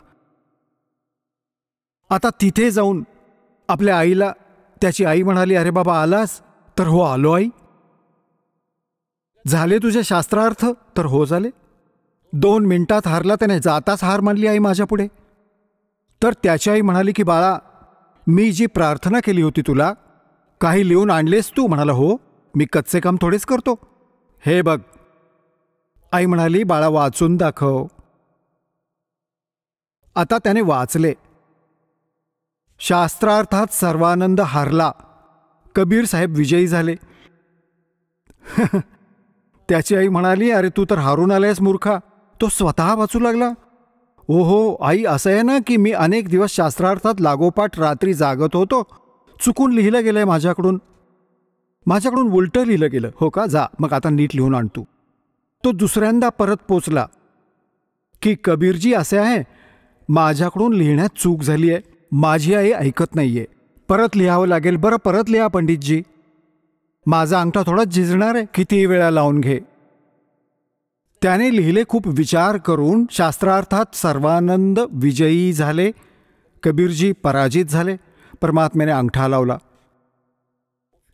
आता तिथे जाऊन आपल्या आईला त्याची आई म्हणाली, अरे बाबा आलास? तर हो आलो आई. झाले तुझे शास्त्रार्थ? तर हो झाले. 2 मिनिटात हारला त्याने. जाताच हार मानली आई माझ्या पुढे. तर त्याची आई म्हणाली की बाळा, मी जी प्रार्थना केली होती तुला, काही लिहून आणलेस तू? म्हणाला हो, मी कच्चे काम थोडेच करतो. हे बघ. आई म्हणाली बाळा वाचून दाखव. आता त्याने वाचले. शास्त्रार्थात सर्वानंद हारला, कबीर साहेब विजयी झाले. त्याची आई म्हणाली अरे तू तर हारून आलायस मूर्खा. तो स्वतः वाचू लागला. ओहो आई, असं आहे ना की मी अनेक दिवस शास्त्रार्थात लागोपाठ रात्री जागत होतो, चुकून लिहिलं गेलंय माझ्याकडून उलटं लिहिलं गेलं. हो का? जा मग आता नीट लिहून आणतो. तो दुसऱ्यांदा परत पोचला की कबीरजी असे आहे, माझ्याकडून लिहिण्यात चूक झाली आहे, माझी आई ऐकत नाहीये, परत लिहावं लागेल. बरं परत लिहा पंडितजी, माझा अंगठा थोडाच झिजणार आहे, कितीही वेळा लावून घे. त्याने लिहिले. खूप विचार करून शास्त्रार्थात सर्वानंद विजयी झाले, कबीरजी पराजित झाले. परमात्म्याने अंगठा लावला.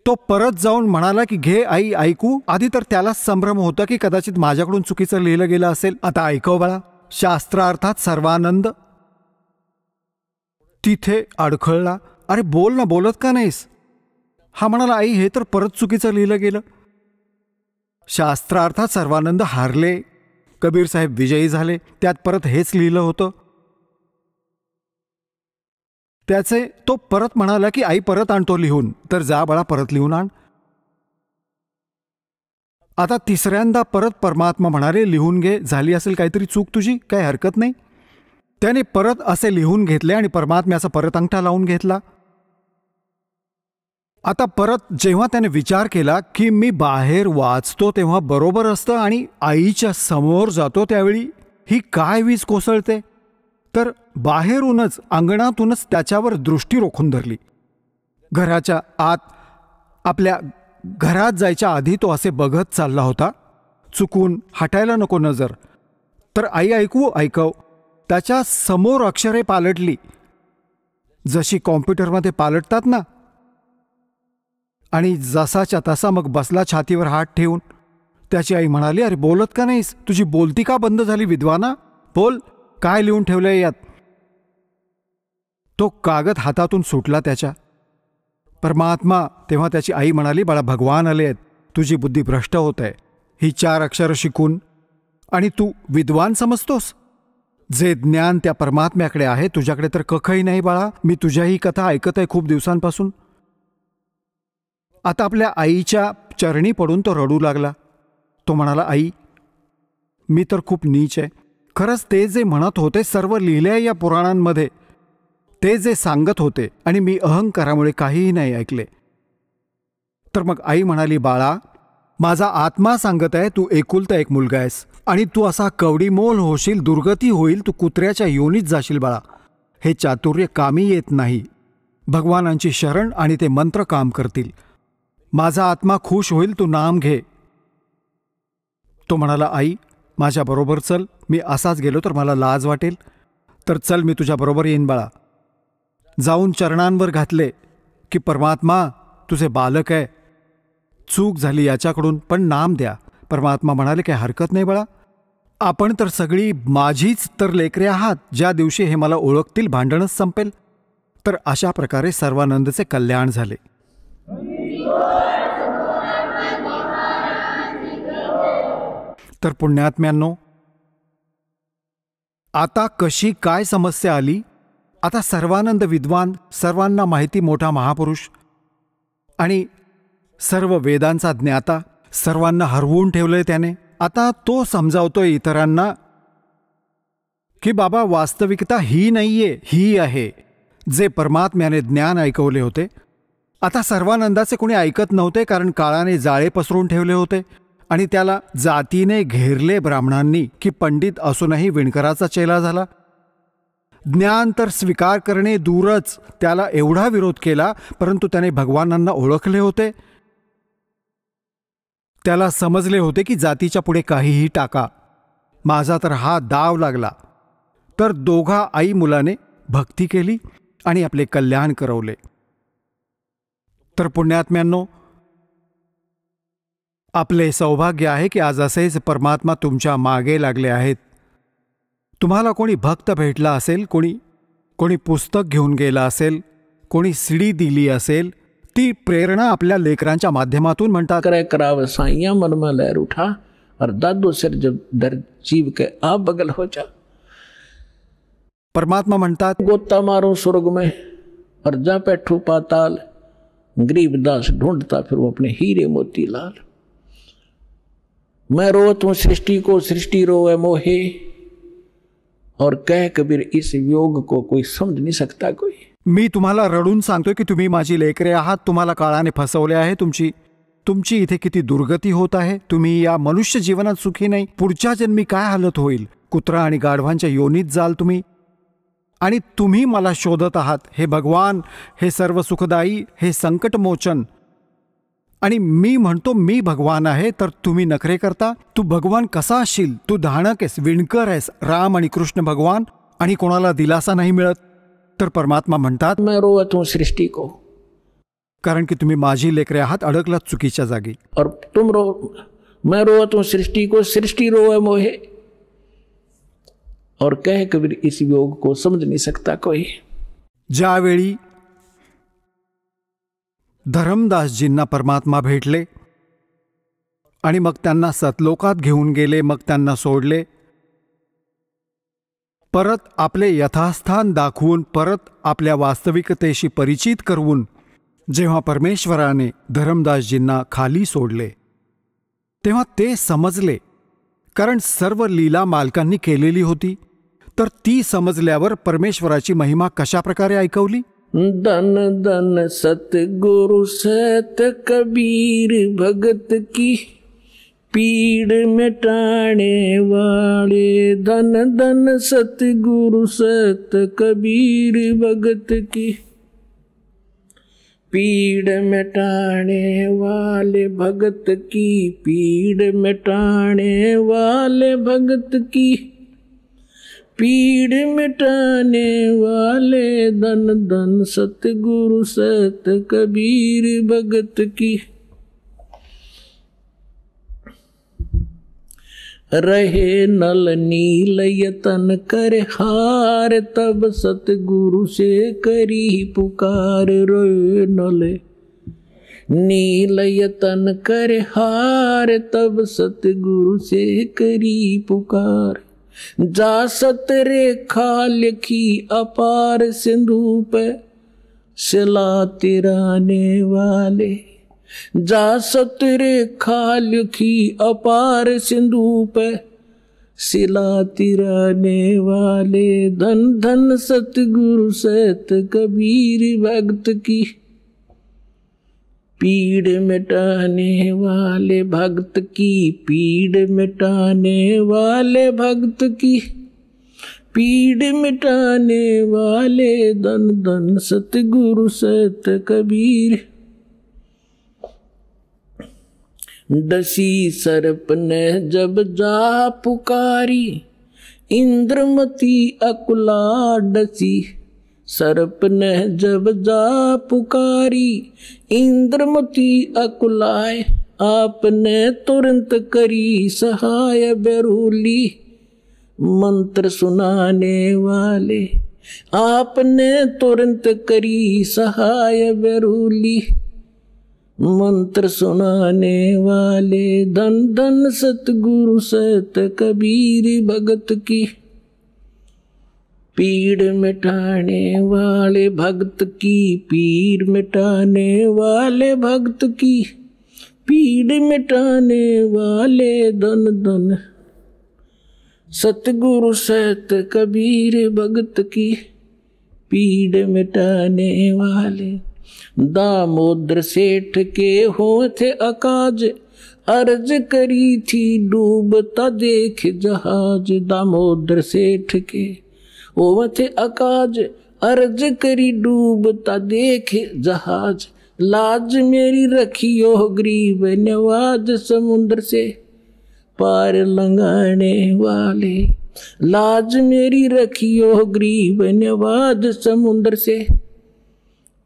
तो परत जाऊन म्हणाला की घे आई ऐकू. आधी तर त्याला संभ्रम होता की कदाचित माझ्याकडून चुकीचं लिहिलं गेलं असेल. आता ऐकव बाळा. शास्त्रार्थात सर्वानंद तिथे अडखळला. अरे बोल ना, बोलत का नाहीस? हा म्हणाला आई हे तर परत चुकीचं लिहिलं गेलं. शास्त्रार्थात सर्वानंद हारले, कबीर साहेब विजयी झाले. त्यात परत हेच लिहिलं होतं. त्याचे तो परत म्हणाला की आई परत आणतो लिहून. तर जा बाळा परत लिहून आण. आता तिसऱ्यांदा परत परमात्मा म्हणाले, लिहून घे, झाली असेल काहीतरी चूक तुझी, काही हरकत नाही. त्याने परत असे लिहून घेतले आणि परमात्म्याचा परत अंगठा लावून घेतला. आता परत जेव्हा त्याने विचार केला की मी बाहेर वाचतो तेव्हा बरोबर असतं आणि आईच्या समोर जातो त्यावेळी ही काय वीज कोसळते, तर बाहेरूनच अंगणातूनच त्याच्यावर दृष्टी रोखून धरली. घराच्या आत आपल्या घरात जायच्या आधी तो असे बघत चालला होता, चुकून हटायला नको नजर. तर आई ऐकव त्याच्या समोर अक्षरे पालटली, जशी कॉम्प्युटरमध्ये पालटतात ना. आणि जसाच्या तसा मग बसला छातीवर हात ठेवून. त्याची आई म्हणाली, अरे बोलत का नाहीस, तुझी बोलती का बंद झाली विद्वाना, बोल, काय लिहून ठेवलंय यात. तो कागद हातातून सुटला त्याच्या. परमात्मा तेव्हा त्याची आई म्हणाली, बाळा भगवान आले आहेत, तुझी बुद्धी भ्रष्ट होत आहे ही 4 अक्षरं शिकून, आणि तू विद्वान समजतोस. जे ज्ञान त्या परमात्म्याकडे आहे तुझ्याकडे तर कखही नाही बाळा. मी तुझ्या ही कथा ऐकत आहे खूप दिवसांपासून. आता आपल्या आईच्या चरणी पडून तो रडू लागला. तो म्हणाला, आई मी तर खूप नीच आहे. खरंच ते जे म्हणत होते सर्व लिहिलंय या पुराणांमध्ये, ते जे सांगत होते, आणि मी अहंकारामुळे काहीही नाही ऐकले. तर मग आई म्हणाली, बाळा माझा आत्मा सांगत आहे तू एकुलता एक मुलगा आहेस आणि तू असा कवडीमोल होशील, दुर्गती होईल, तू कुत्र्याच्या योनीत जाशील बाळा. हे चातुर्य कामी येत नाही. भगवानांची शरण आणि ते मंत्र काम करतील. माझा आत्मा खुश होईल, तू नाम घे. तो म्हणाला, आई माझ्याबरोबर चल, मी असाच गेलो तर मला लाज वाटेल, तर चल मी तुझ्याबरोबर येईन बाळा. जाऊन चरणांवर घातले की परमात्मा तुझे बालक आहे, चूक झाली याच्याकडून, पण नाम द्या. परमात्मा म्हणाले, काही हरकत नाही बाळा, आपण तर सगळी माझीच तर लेकरे आहात. ज्या दिवशी हे मला ओळखतील भांडणच संपेल. तर अशा प्रकारे सर्वानंदचे कल्याण झाले. तर पुण्यात्म्यांनो, आता कशी काय समस्या आली. आता सर्वानंद विद्वान, सर्वांना माहिती मोठा महापुरुष आणि सर्व वेदांचा ज्ञाता, सर्वांना हरवून ठेवलंय त्याने. आता तो समजावतोय इतरांना की बाबा वास्तविकता ही नाहीये, ही आहे. जे परमात्म्याने ज्ञान ऐकवले होते, आता सर्वानंदाचे कोणी ऐकत नव्हते, कारण काळाने जाळे पसरून ठेवले होते आणि त्याला जातीने घेरले ब्राह्मणांनी की पंडित असूनही विणकराचा चेला झाला. ज्ञान तर स्वीकार करणे दूरच, त्याला एवढा विरोध केला, परंतु त्याने भगवानांना ओळखले होते. त्याला समजले होते की जातीच्या पुढे काहीही टाका, माझा तर हा दाव लागला. तर दोघा आई मुलाने भक्ती केली आणि आपले कल्याण करवले. तर पुण्यात्म्यांनो, आपले सौभाग्य आहे की आज असेच परमात्मा तुमच्या मागे लागले आहेत. तुम्हाला कोणी भक्त भेटला असेल, कोणी पुस्तक घेऊन गेला असेल, कोणी सीडी दिली असेल, ती प्रेरणा आपल्या लेकरांच्या माध्यमातून म्हणतात, करे कराव साइया मन में लहर उठा और दादो सिर जब दर जीव के आप बगल हो जा. परमात्मा म्हणतात, गोता मारो स्वर्ग में और जा बैठो पाताल, गरीबदास ढूंढता फिर वो अपने हीरे मोती लाल. मैं रोत हूं सृष्टि को, सृष्टि रोए मोहे, और कह कबीर इस योग को कोई समझ नहीं सकता कोई. मी तुम्हाला रडून सांगतोय की तुम्ही माझी लेकरे आहात. तुम्हाला काळाने फसवले आहे. तुमची इथे किती दुर्गती होत आहे. तुम्ही या मनुष्य जीवनात सुखी नाही. पुढच्या जन्मी काय हालत होईल. कुत्रा आणि गाढवांच्या योनीत जाल तुम्ही. आणि तुम्ही मला शोधत आहात. हे भगवान, हे सर्व सुखदायी, हे संकटमोचन. आणि मी म्हणतो मी भगवान आहे, तर तुम्ही नखरे करता. तू भगवान कसा असशील. तू धाणक आहेस, विणकर आहेस, राम आणि कृष्ण भगवान, आणि कोणाला दिलासा नाही मिळत. तर परमात्मा म्हणतात, मैं रोवत हूं सृष्टि को, कारण की तुम्ही माझी लेकरे आहात, अडकलात चुकीच्या जागी. और तुम मैं रोवत हूं सृष्टि को, सृष्टि रोए मोहे, और कह कबीर इस योग को समझ नहीं सकता कोई. ज्यावेळी धरमदासजींना परमात्मा भेटले आणि मग त्यांना सतलोकात घेऊन गेले, मग त्यांना सोडले, परत आपले यथास्थान दाखवून, परत आपल्या वास्तविकतेशी परिचित करवून, जेव्हा परमेश्वराने धरमदासजींना खाली सोडले, तेव्हा ते समजले, कारण सर्व लीला मालकांनी केलेली होती. तर ती समजल्यावर परमेश्वराची महिमा कशा प्रकारे ऐकवली. धन धन सतगुरु सत कबीर भगत की पीड़ मिटाने वाले. धन धन सतगुरु सत कबीर भगत की पीड़ मिटाने वाले भगत की पीड़ मिटाने वाले भगत की पीड़ मिटाने वाले. धन धन सतगुरु सत कबीर भगत की. रहे नल नील यतन कर हार तब सतगुरु से करी पुकार. रोए नल नील यतन कर हार तब सतगुरु से करी पुकार. जा सत रेखा लिखी अपार सिंधु पे शिला तिराने वाले. जा सत रेखा लिखी अपार सिंधु पे शिला तिराने वाले. धन धन सतगुरु सत कबीर भगत की पीड़ मिटाने वाले भक्त की पीड़ मिटाने वाले भक्त की पीड़ मिटाने वाले. धन धन सतगुरु सत कबीर. डसी सर्प ने जब जा पुकारी इंद्रमती अकुला डसी. सर्प ने जब जा पुकारी इंद्रमती अकुलाए. आपने तुरंत करी सहाय बेरूली मंत्र सुनाने वाले. आपने तुरंत करी सहाय बेरूली मंत्र सुनाने वाले. धन धन सतगुरु सत कबीर भगत की पीड़ मिटाने वाले भक्त की पीड़ मिटाने वाले भक्त की पीड़ मिटाने वाले. धन धन सतगुरु सत कबीर भगत की पीड़ मिटाने वाले. दामोदर सेठ के हो थे अकाज अर्ज करी थी डूबता देख जहाज. दामोदर सेठ के हो थे अकाज अर्ज करी डूबता देख जहाज. लाज मेरी रखियो गरीब नवाज समुद्र से पार लंघाने वाले. लाज मेरी रखियो गरीब नवाज समुद्र से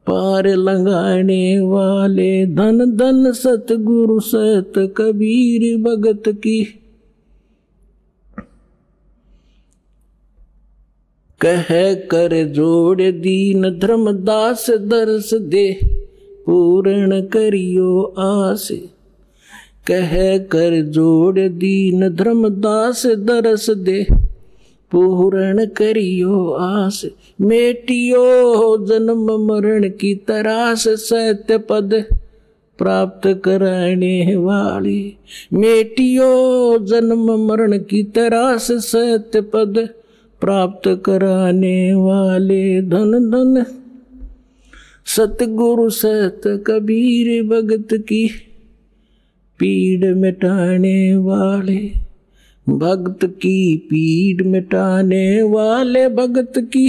पार लंघाने वाले. धन धन सतगुरु सत कबीर भगत की कह कर जोड़ दीन धर्मदास दर्श दे पूर्ण करियो आस. कह कर जोड़ दीन धर्मदास दर्श दे पूर्ण करियो आस. मेटियो जन्म मरण की तरास सत्य पद प्राप्त कराने वाली. मेटियो जन्म मरण की तरास सत्य पद प्राप्त कराने वाले. धन धन सतगुरु सत कबीर भगत की पीड़ मिटाने वाले भक्त की पीड़ मिटाने वाले भक्त की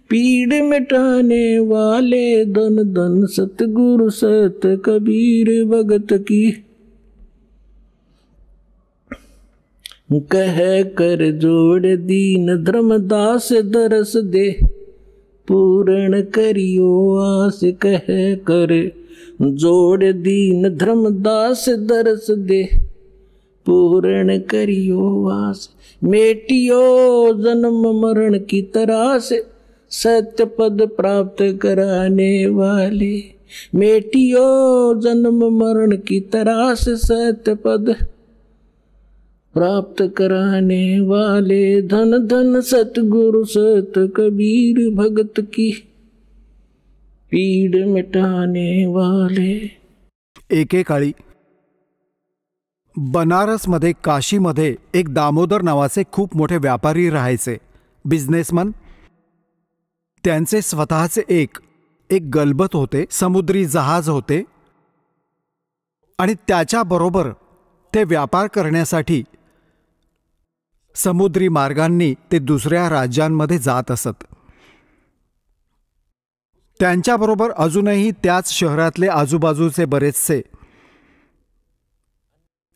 पीड़ मिटाने वाले. धन धन सतगुरु सत कबीर भगत की कह कर जोड़ दीन धर्मदास दरस दे पूर्ण करियो आस. कह कर जोड़ दीन धर्मदास दरस दे पूर्ण करियो आस. मेटियो जन्म मरण की तरास सत्य पद प्राप्त कराने वाले. मेटियो जन्म मरण की तरास सत्य पद प्राप्त कराने वाले. धन धन सतगुरु सत कबीर भगत की पीड़ मिटाने वाले. एकेकाळी बनारसमध्ये काशीमध्ये एक दामोदर नावाचे खूप मोठे व्यापारी राहायचे, बिझनेसमन. त्यांचे स्वतःचे एक गलबत होते, समुद्री जहाज होते आणि त्याच्याबरोबर ते व्यापार करण्यासाठी समुद्री मार्गांनी ते दुसऱ्या राज्यांमध्ये जात असत. त्यांच्याबरोबर अजूनही त्याच शहरातले आजूबाजूचे बरेचसे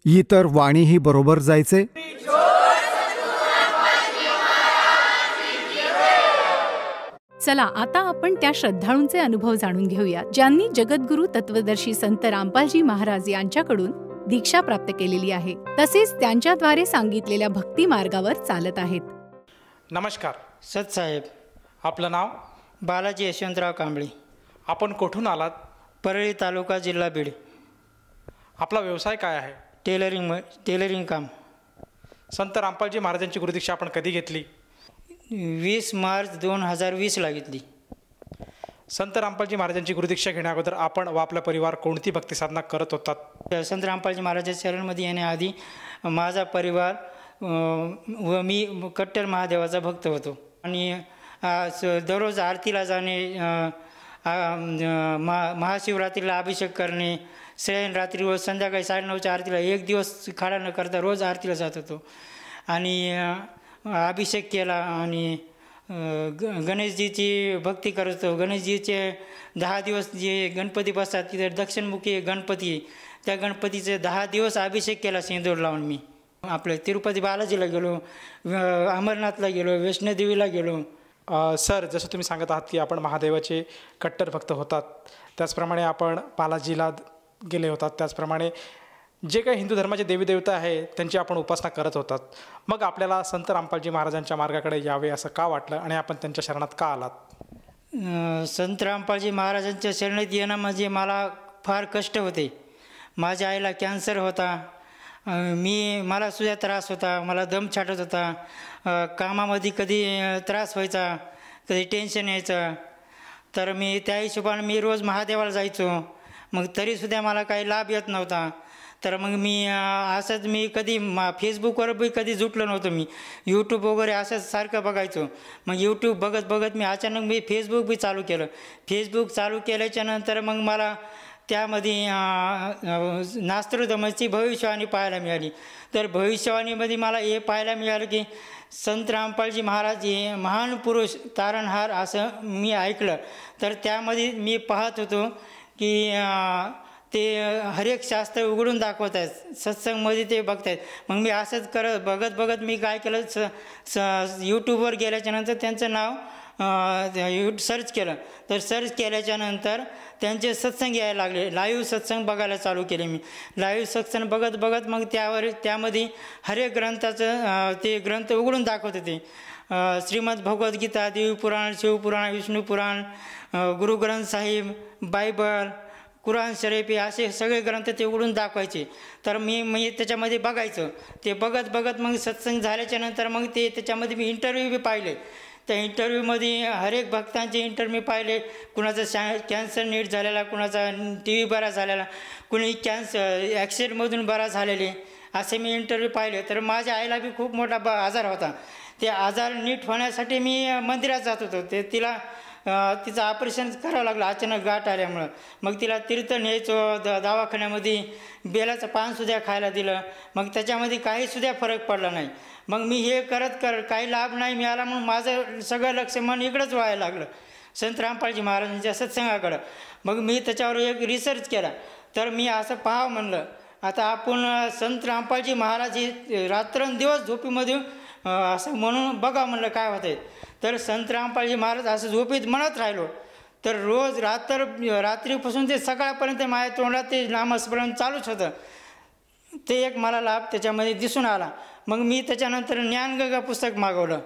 इतर वाणीही बरोबर जायचे. चला आता आपण त्या श्रद्धाळूंचे अनुभव जाणून घेऊया ज्यांनी जगद्गुरू तत्वदर्शी संत रामपालजी महाराज यांच्याकडून दीक्षा प्राप्त केलेली आहे, तसेच त्यांच्याद्वारे सांगितलेल्या भक्ती मार्गावर चालत आहेत. नमस्कार सतसाहेब. आपलं नाव? बालाजी यशवंतराव कांबळे. आपण कुठून आलात? परळी तालुका जिल्हा बीड. आपला व्यवसाय काय आहे? टेलरिंग काम. संत रामपालजी महाराजांची गुरुदीक्षा आपण कधी घेतली? 20 मार्च 2020ला घेतली. संत रामपालजी महाराजांची गुरुदीक्षा घेण्याअगोदर आपण व आपला परिवार कोणती भक्ती साधना करत होतात? संत रामपालजी महाराजांच्या चरणमध्ये येण्याआधी माझा परिवार व मी कट्टर महादेवाचा भक्त होतो आणि दररोज आरतीला जाणे, महाशिवरात्रीला अभिषेक करणे, शयन रात्री व संध्याकाळी 9:30च्या आरतीला एक दिवस खाडा न करता रोज आरतीला जात होतो आणि अभिषेक केला आणि गणेशजीची भक्ती करत होतो. गणेशजीचे 10 दिवस जे गणपती बसतात तिथे दक्षिणमुखी गणपती, त्या गणपतीचे 10 दिवस अभिषेक केला सिंदूर लावून. मी आपल्या तिरुपती बालाजीला गेलो, अमरनाथला गेलो, वैष्णोदेवीला गेलो. सर, जसं तुम्ही सांगत आहात की आपण महादेवाचे कट्टर भक्त होतात, त्याचप्रमाणे आपण बालाजीला गेले होतात, त्याचप्रमाणे जे काही हिंदू धर्माचे देवी देवता आहे त्यांची आपण उपासना करत होतात. मग आपल्याला संत रामपालजी महाराजांच्या मार्गाकडे यावे असं का वाटलं आणि आपण त्यांच्या शरणात का आलात? संत रामपालजी महाराजांच्या शरणात येणं म्हणजे मला फार कष्ट होते. माझ्या आईला कॅन्सर होता, मला सुद्धा त्रास होता, मला दम छाटत होता, कामामध्ये कधी त्रास व्हायचा, कधी टेन्शन यायचं. तर मी त्या हिशोबाने मी रोज महादेवाला जायचो, मग तरीसुद्धा मला काही लाभ येत नव्हता. तर मग मी असंच मी कधी फेसबुकवर बी कधी जुटलो नव्हतं. मी यूट्यूब वगैरे असंच सारखं बघायचो. मग यूट्यूब बघत बघत मी अचानक मी फेसबुक बी चालू केलं. फेसबुक चालू केल्याच्यानंतर मग मला त्यामध्ये नास्त्रोधमाची भविष्यवाणी पाहायला मिळाली. तर भविष्यवाणीमध्ये मला हे पाहायला मिळालं की संत रामपालजी महाराज हे महान पुरुष तारणहार असं मी ऐकलं. तर त्यामध्ये मी पाहत होतो की ते हरेक शास्त्र उघडून दाखवत आहेत, सत्संगमध्ये ते बघत आहेत. मग मी असंच बघत बघत मी काय केलं, यूट्यूबवर गेल्याच्यानंतर त्यांचं नाव सर्च केलं. तर सर्च केल्याच्यानंतर त्यांचे सत्संग यायला लागले, लाईव्ह सत्संग बघायला चालू केले. मी लाईव्ह सत्संग बघत बघत मग त्यामध्ये हरेक ग्रंथाचं ते ग्रंथ उघडून दाखवत होते. श्रीमद भगवद्गीता, देवीपुराण, शिवपुराण, विष्णुपुराण, गुरुग्रंथ साहिब, बायबल, कुराण शरीफ असे सगळे ग्रंथ ते उघडून दाखवायचे. तर मी त्याच्यामध्ये बघायचं. ते बघत बघत मग सत्संग झाल्याच्यानंतर मग ते त्याच्यामध्ये मी इंटरव्ह्यू बी पाहिले. त्या इंटरव्ह्यूमध्ये हरेक भक्तांचे इंटरव्ह्यू पाहिले. कुणाचा कॅन्सर नीट झालेला, कुणाचा TB बरा झालेला, कुणी ॲक्सिडेंटमधून बरा झालेले, असे मी इंटरव्ह्यू पाहिले. तर माझ्या आईला बी खूप मोठा आजार होता. ते आजार नीट होण्यासाठी मी मंदिरात जात होतो. तिचं ऑपरेशन करावं लागलं अचानक गाठ आल्यामुळं. मग तिला तीर्थ न्यायचो, दवाखान्यामध्ये बेलाचं पानसुद्धा खायला दिलं. मग त्याच्यामध्ये काहीसुद्धा फरक पडला नाही. मग मी हे करत काही लाभ नाही मिळाला. मग माझं सगळं लक्ष मन इकडंच व्हायला लागलं, संत रामपालजी महाराजांच्या सत्संगाकडं. मग मी त्याच्यावर एक रिसर्च केला. तर मी असं पाहावं म्हणलं, आता आपण संत रामपालजी महाराज हे रात्रंदिवस झोपीमध्ये असं म्हणून बघा म्हणलं काय होतं आहे. तर संत रामपालजी महाराज असं झोपेत म्हणत राहिलो तर रोज रात्रीपासून ते सकाळपर्यंत माझ्या तोंडात ते नामस्मरण चालूच होतं. ते एक मला लाभ त्याच्यामध्ये दिसून आला. मग मी त्याच्यानंतर ज्ञानगंगा पुस्तक मागवलं.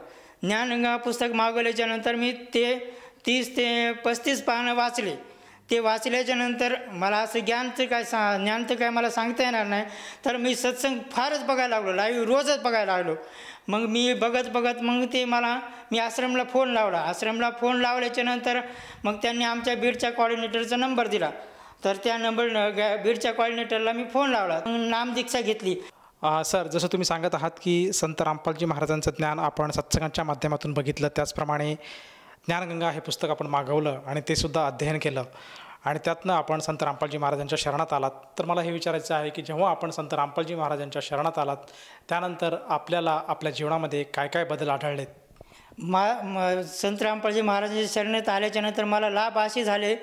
ज्ञानगंगा पुस्तक मागवल्याच्यानंतर मी ते 30 ते 35 पानं वाचले. ते वाचल्याच्यानंतर मला असं ज्ञान तर काय मला सांगता येणार नाही. तर मी सत्संग फारच बघायला लागलो, लाईव्ह रोजच बघायला लागलो. मग मी बघत मग ते मी आश्रमला फोन लावला. आश्रमला फोन लावल्याच्यानंतर मग त्यांनी आमच्या बीडच्या कॉर्डिनेटरचा नंबर दिला. तर त्या बीडच्या कॉर्डिनेटरला मी फोन लावला, नामदीक्षा घेतली. सर, जसं तुम्ही सांगत आहात की संत रामपालजी महाराजांचं ज्ञान आपण सत्संगाच्या माध्यमातून बघितलं, त्याचप्रमाणे ज्ञानगंगा हे पुस्तक आपण मागवलं आणि ते सुद्धा अध्ययन केलं आणि त्यातनं आपण संत रामपालजी महाराजांच्या शरणात आलात. तर मला हे विचारायचं आहे की जेव्हा आपण संत रामपालजी महाराजांच्या शरणात आलात त्यानंतर आपल्याला आपल्या जीवनामध्ये काय काय बदल आढळलेत? संत रामपालजी महाराजांच्या शरणात आल्याच्यानंतर मला लाभ असे झाले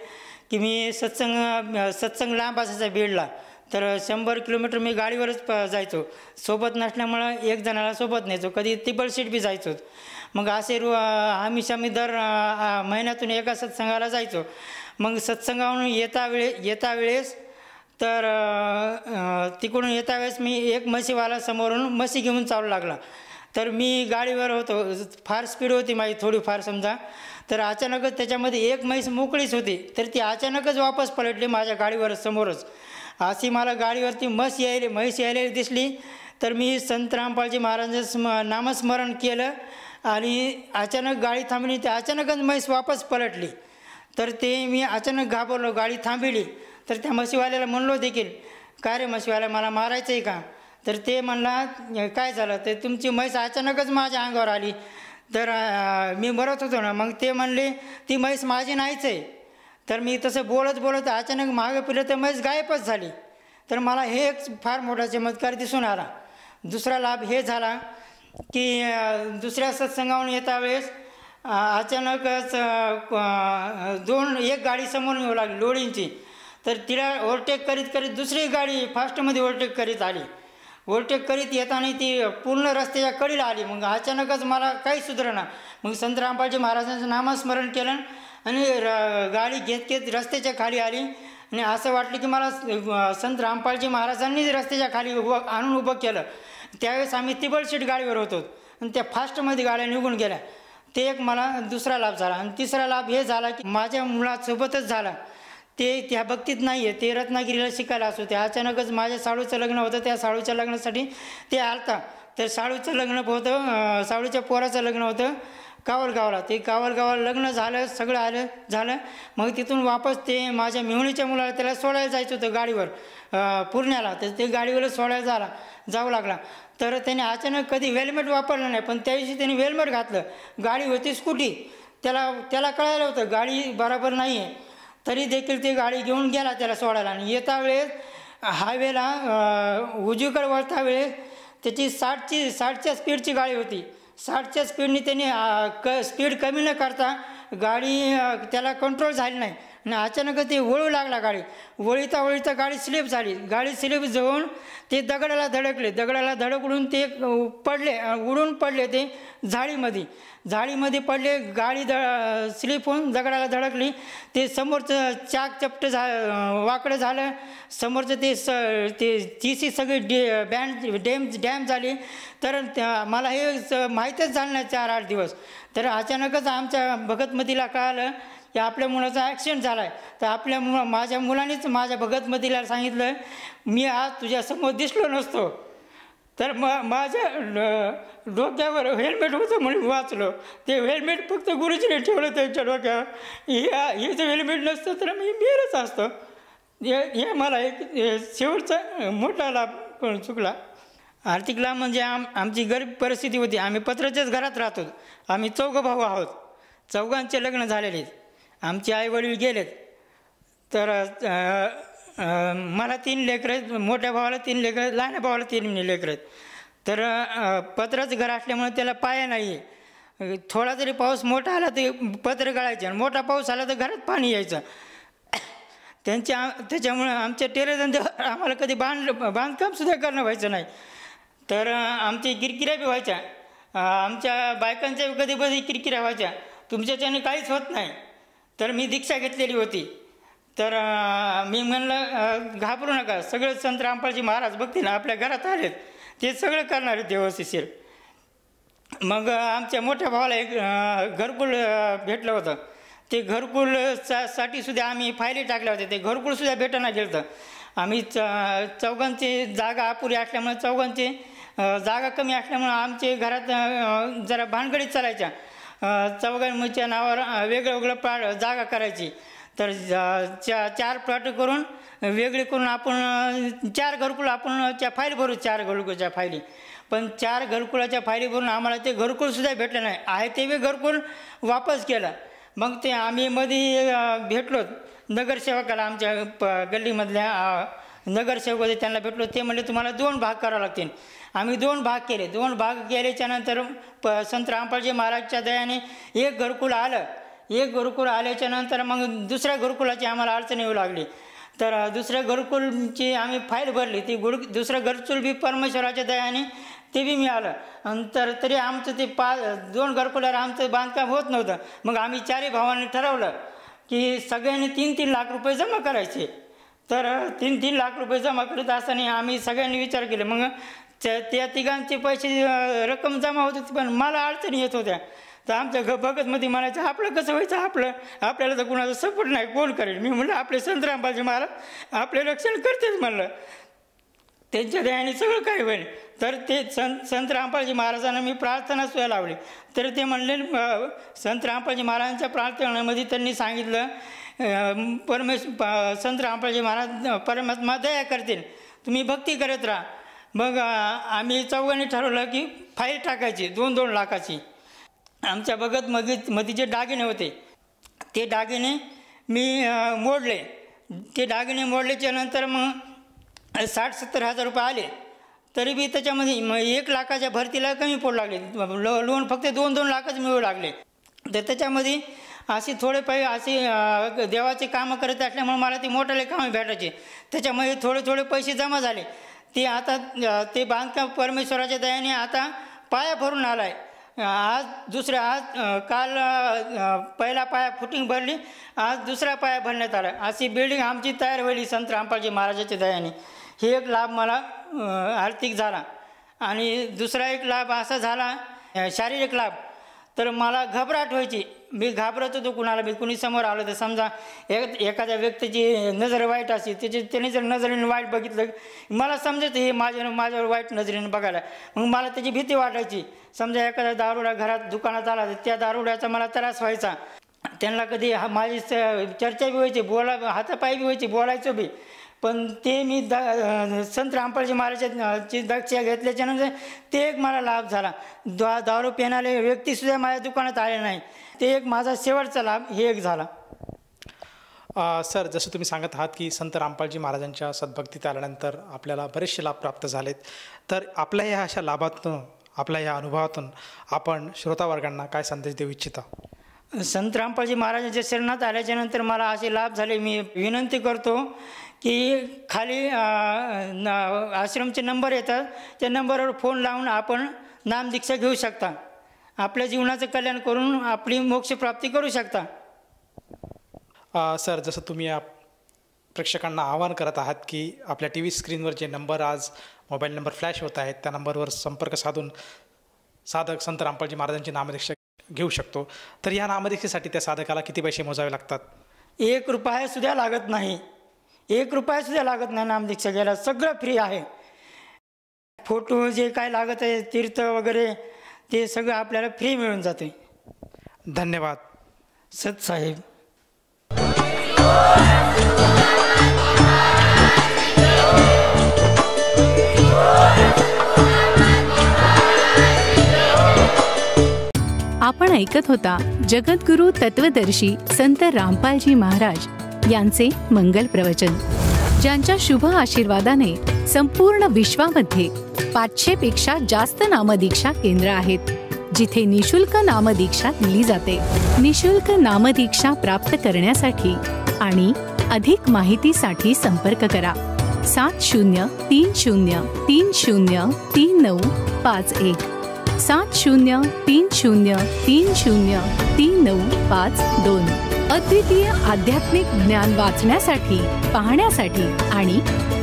की मी सत्संग लांब असायचा बीडला, तर 100 किलोमीटर मी गाडीवरच जायचो. सोबत नसल्यामुळं एक जणाला सोबत न्यायचो, कधी टिबल सीट बी जायचो. मग असे हमेशा मी दर महिन्यातून एका सत्संगाला जायचो. मग सत्संगावरून येता वेळेस तर तिकडून येता वेळेस मी एक म्हशीवाला समोरून म्हशी घेऊन चालू लागला. तर मी गाडीवर होतो, फार स्पीड होती माझी थोडीफार समजा. तर अचानकच त्याच्यामध्ये एक म्हैस मोकळीच होती, तर ती अचानकच वापस पलटली माझ्या गाडीवर समोरच. अशी मला गाडीवरती म्हैस यायला दिसली. तर मी संत रामपालजी महाराजांचं नामस्मरण केलं आणि अचानक गाडी थांबली. ते अचानकच म्हैस वापस पलटली. तर ते मी अचानक घाबरलो, गाडी थांबली. तर त्या म्हशीवाल्याला म्हणलो देखील, काय रे म्हशीवाल्या, मला मारायचं आहे का? तर ते म्हणला, काय झालं? तर तुमची म्हैस अचानकच माझ्या अंगावर आली. तर मी मरत होतो ना. मग ते म्हणले, ती म्हैस माझी नाहीच आहे. तर मी तसं बोलत अचानक मागे फिरलं तर म्हैस गायबच झाली. तर मला हे एक फार मोठा चमत्कार दिसून आला. दुसरा लाभ हे झाला की दुसऱ्या सत्संगावरून येता वेळेस अचानकच एक गाडी समोर येऊ लागली लोडिंगची. तर तिला ओव्हरटेक करीत दुसरी गाडी फास्टमध्ये ओव्हरटेक करीत आली. ओव्हरटेक करीत येताना ती पूर्ण रस्त्याच्या कडीला आली. मग अचानकच मला काही सुधारणा. मग संत रामपालजी महाराजांचं नामस्मरण केलं आणि गाडी घेत रस्त्याच्या खाली आली. आणि असं वाटलं की मला संत रामपालजी महाराजांनीच रस्त्याच्या खाली आणून उभं केलं. त्यावेळेस आम्ही टिबल सीट गाडीवर होतो आणि त्या फास्टमध्ये गाड्या निघून गेल्या. ते एक मला दुसरा लाभ झाला. आणि तिसरा लाभ हे झाला की माझ्या मुलासोबतच झाला. ते त्या भक्तीत नाही आहे, ते रत्नागिरीला शिकायला असो. ते अचानकच माझ्या साळूचं लग्न होतं, त्या साळूच्या लग्नासाठी ते आलता. तर साळूचं लग्न होतं, साळूच्या पोराचं लग्न होतं कावलगावला. ते कावलगावाला लग्न झालं, सगळं झालं. मग तिथून वापस ते माझ्या मेहुणीच्या मुलाला त्याला सोडायला जायचं होतं गाडीवर पुण्याला. तर ते गाडीवर सोडायला जाऊ लागला. तर त्याने अचानक कधी हेल्मेट वापरलं नाही, पण त्या दिवशी त्याने हेल्मेट घातलं. गाडी होती स्कूटी, त्याला कळायला होतं गाडी बरोबर नाही आहे, तरी देखील ते गाडी घेऊन गेला त्याला सोडायला. आणि येता वेळेस हायवेला उजवीकडे वळता वेळेस त्याची 60च्या स्पीडची गाडी होती. 60च्या स्पीडने त्याने स्पीड कमी न करता गाडी त्याला कंट्रोल झाली नाही. आणि अचानक ते वळू लागला. गाडी वळीता गाडी स्लिप झाली. गाडी स्लिप जाऊन ते दगडाला धडकून ते उडून पडले. ते झाडीमध्ये पडले. गाडी स्लिप होऊन दगडाला धडकली. ते समोरचं चाक चपट वाकडं झालं. समोरचं ते तिची सगळी डॅम झाली. तर मला हे माहीतच झालं नाही 4-8 दिवस. तर अचानकच आमच्या भगतमतीला कळालं की आपल्या मुलाचा ॲक्सिडेंट झाला आहे. तर माझ्या मुलानेच माझ्या भगतमतीला सांगितलं, मी आज तुझ्यासमोर दिसलो नसतो. तर माझ्या डोक्यावर हेल्मेट होतं म्हणून वाचलो. ते हेल्मेट फक्त गुरुजीने ठेवलं त्यांच्या डोक्यावर. हे जर हेल्मेट नसतं तर मी मेलच असतो. हे मला एक शेवटचा मोठा लाभ चुकला. आर्थिक लाभ म्हणजे आमची गरीब परिस्थिती होती. आम्ही पत्र्याच्याच घरात राहतो. आम्ही 4 भाऊ आहोत. 4घांचे लग्न झालेले आहेत. आमचे आईवडील गेलेत. तर मला 3 लेकरं आहेत. मोठ्या भावाला 3 लेकरं आहेत, लहान्या भावाला 3 लेकरं आहेत. तर पत्र्याचं घर असल्यामुळे त्याला पाया नाही आहे. थोडा जरी पाऊस मोठा आला तर पत्र गळायचे, आणि मोठा पाऊस आला तर घरात पाणी यायचं. त्याच्यामुळे आमच्या टेरेधंद्यावर आम्हाला कधी बांधकामसुद्धा करणं व्हायचं नाही. तर आमची किरकिऱ्या बी व्हायच्या. आमच्या बायकांच्या कधी किरकिऱ्या व्हायच्या, तुमच्याच्याने काहीच होत नाही. तर मी दीक्षा घेतलेली होती. तर मी म्हणलं घाबरू नका, सगळं संत रामपालजी महाराज बघतील, आपल्या घरात आलेत, ते सगळं करणार आहेत व्यवस्थितशीर. मग आमच्या मोठ्या भावाला एक घरकुल भेटलं होतं. ते घरकुलसाठी सुद्धा आम्ही फायली टाकल्या होत्या. ते घरकुलसुद्धा भेटना गेलं होतं. आम्ही 4घांची जागा अपुरी असल्यामुळे, 4घांची जागा कमी असल्यामुळं आमचे घरात जरा भानगडीत चालायच्या. 4घांच्या नावावर वेगळं जागा करायची. तर 4 प्लॉट करून वेगळे करून आपण 4 घरकुल आपण त्या फाईल भरू, 4 घरकुलच्या फायली. पण 4 घरकुलाच्या फायली भरून आम्हाला ते घरकुलसुद्धा भेटलं नाही. आहे ते बी घरकुल वापस केलं. मग ते आम्ही मध्ये भेटलो नगरसेवकाला, आमच्या गल्लीमधल्या नगरसेवक होते, त्यांना भेटलो. ते म्हणले तुम्हाला 2 भाग करावे लागतील. आम्ही 2 भाग केले. 2 भाग केल्याच्यानंतर संत रामपालजी महाराजच्या दयाने 1 घरकुल आलं. 1 घरकुल आल्याच्यानंतर मग दुसऱ्या घरकुलाची आम्हाला अडचण येऊ लागली. तर दुसऱ्या घरकुलची आम्ही फाईल भरली. ती दुसरं घरकुल बी परमेश्वराच्या दयाने ते बी मिळालं. नंतर तरी आमचं ते 2 घरकुलावर आमचं बांधकाम होत नव्हतं. मग आम्ही 4 भावांनी ठरवलं की सगळ्यांनी 3-3 लाख रुपये जमा करायचे. तर 3-3 लाख रुपये जमा करत असताना आम्ही सगळ्यांनी विचार केले. मग त्या तिघांचे पैसे रक्कम जमा होत होती, पण मला अडचणी येत होत्या. तर आमच्या भगतमध्ये म्हणायचं आपलं कसं व्हायचं, आपल्याला तर कुणाचा सपोर्ट नाही, कोण करेल. मी म्हणलं आपले संत रामपालजी महाराज आपले रक्षण करतेच म्हणलं, त्यांच्या दयाने सगळं काय होईल. तर ते संत रामपालजी महाराजांना मी प्रार्थना सुद्धा लावली. तर ते म्हणले संत रामपालजी महाराजांच्या प्रार्थनेमध्ये त्यांनी सांगितलं संत रामपालजी महाराज परमात्मा दया करतील, तुम्ही भक्ती करत राहा. मग आम्ही चौघांनी ठरवलं की फाईल टाकायची 2-2 लाखाची. आमच्या मध्ये जे दागिने होते ते दागिने मी मोडले. ते दागिने मोडल्याच्या नंतर मग 60-70 हजार रुपये आले. तरी बी त्याच्यामध्ये 1 लाखाच्या भरतीला कमी पडू लागले. लोन फक्त 2-2 लाखच मिळू लागले. तर त्याच्यामध्ये असे थोडे असे देवाचे कामं करत असल्यामुळे मला ते मोठाले कामं भेटायचे. त्याच्यामध्ये थोडे पैसे जमा झाले. ते आता ते बांधकाम परमेश्वराच्या दयाने आता पाया भरून आला आहे. आज काल पहिला पाया फुटिंग भरली, आज दुसरा पाया भरण्यात आला. अशी बिल्डिंग आमची तयार होईल संत रामपालजी महाराजाच्या दयाने. हे एक लाभ मला आर्थिक झाला. आणि दुसरा एक लाभ असा झाला शारीरिक लाभ. तर मला घबराट व्हायची, मी घाबरत होतो कुणाला बी. कुणी समोर आलं तर समजा एखाद्या व्यक्तीची नजर वाईट असते, त्याने जर नजरेने वाईट बघितलं मला समजायचं हे माझ्यावर वाईट नजरेने बघायला. मग मला त्याची भीती वाटायची. समजा एखादा दारुडा घरात दुकानात आला तर त्या दारुड्याचा मला त्रास व्हायचा. त्यांना कधी माझी चर्चा बी व्हायची, हातापायी बी व्हायची, बोलायचो बी. पण ते मी संत रामपालजी महाराजांची दक्षा घेतल्याच्यानंतर ते एक मला लाभ झाला. दारू पिणारे व्यक्तीसुद्धा माझ्या दुकानात आले नाही. ते एक माझा शेवटचा लाभ हे एक झाला. सर, जसं तुम्ही सांगत आहात की संत रामपालजी महाराजांच्या सद्भक्तीत आल्यानंतर आपल्याला बरेचसे लाभ प्राप्त झालेत. तर आपल्या ह्या अशा लाभातून, आपल्या ह्या अनुभवातून आपण श्रोतावर्गांना काय संदेश देऊ इच्छिता? संत रामपालजी महाराजांच्या शरणात आल्याच्यानंतर मला असे लाभ झाले. मी विनंती करतो की खाली आश्रमचे नंबर येतात, त्या नंबरवर फोन लावून आपण नामदीक्षा घेऊ शकता. आपल्या जीवनाचं कल्याण करून आपली मोक्षप्राप्ती करू शकता. सर, जसं तुम्ही प्रेक्षकांना आवाहन करत आहात की आपल्या टी व्ही स्क्रीनवर जे नंबर आज मोबाईल नंबर फ्लॅश होत आहेत त्या नंबरवर संपर्क साधून साधक संत रामपालजी महाराजांची नामदीक्षा घेऊ शकतो. तर या नामदीक्षेसाठी त्या साधकाला किती पैसे मोजावे लागतात? 1 रुपयासुद्धा लागत नाही. 1 रुपयासुद्धा लागत नाही नामदीक्षा घ्यायला. सगळं फ्री आहे. फोटो जे काय लागत आहे, तीर्थ वगैरे, ते सगळं आपल्याला फ्री मिळून जाते. धन्यवाद सतसाहेब. आपण ऐकत होता जगद्गुरु तत्वदर्शी संत रामपालजी महाराज यांचे मंगल प्रवचन, ज्यांच्या शुभ आशीर्वादाने संपूर्ण विश्वामध्ये 500 पेक्षा जास्त नामदीक्षा केंद्र आहेत, जिथे निशुल्क नामदीक्षा दिली जाते. निशुल्क नामदीक्षा प्राप्त करण्यासाठी आणि अधिक माहितीसाठी संपर्क करा 7030303951 7030303952. अद्वितीय आध्यात्मिक ज्ञान वाचण्यासाठी, पाहण्यासाठी आणि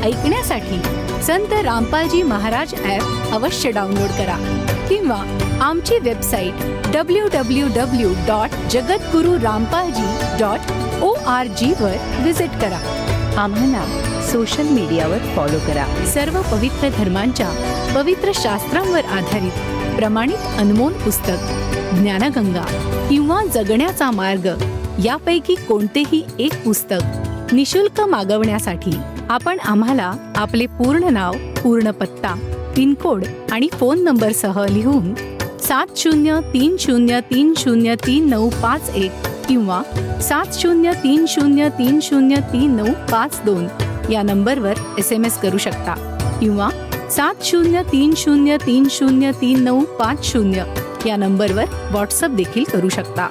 ऐकण्यासाठी संत रामपालजी महाराज ॲप अवश्य डाउनलोड करा किंवा आमची वेबसाईट www.jagadgururampalji.org वर विजिट करा. आम्हाला सोशल मीडियावर फॉलो करा. सर्व पवित्र धर्मांच्या पवित्र शास्त्रांवर आधारित प्रमाणित अनमोल पुस्तक ज्ञानगंगा किंवा जगण्याचा मार्ग यापैकी कोणतेही एक पुस्तक निशुल्क मागवण्यासाठी आपण आम्हाला आपले पूर्ण नाव, पूर्ण पत्ता, पिनकोड आणि फोन नंबरसह लिहून 7030303951 किंवा 7030303952 या नंबरवर SMS करू शकता किंवा 7030303950 या नंबरवर व्हॉट्सअप देखील करू शकता.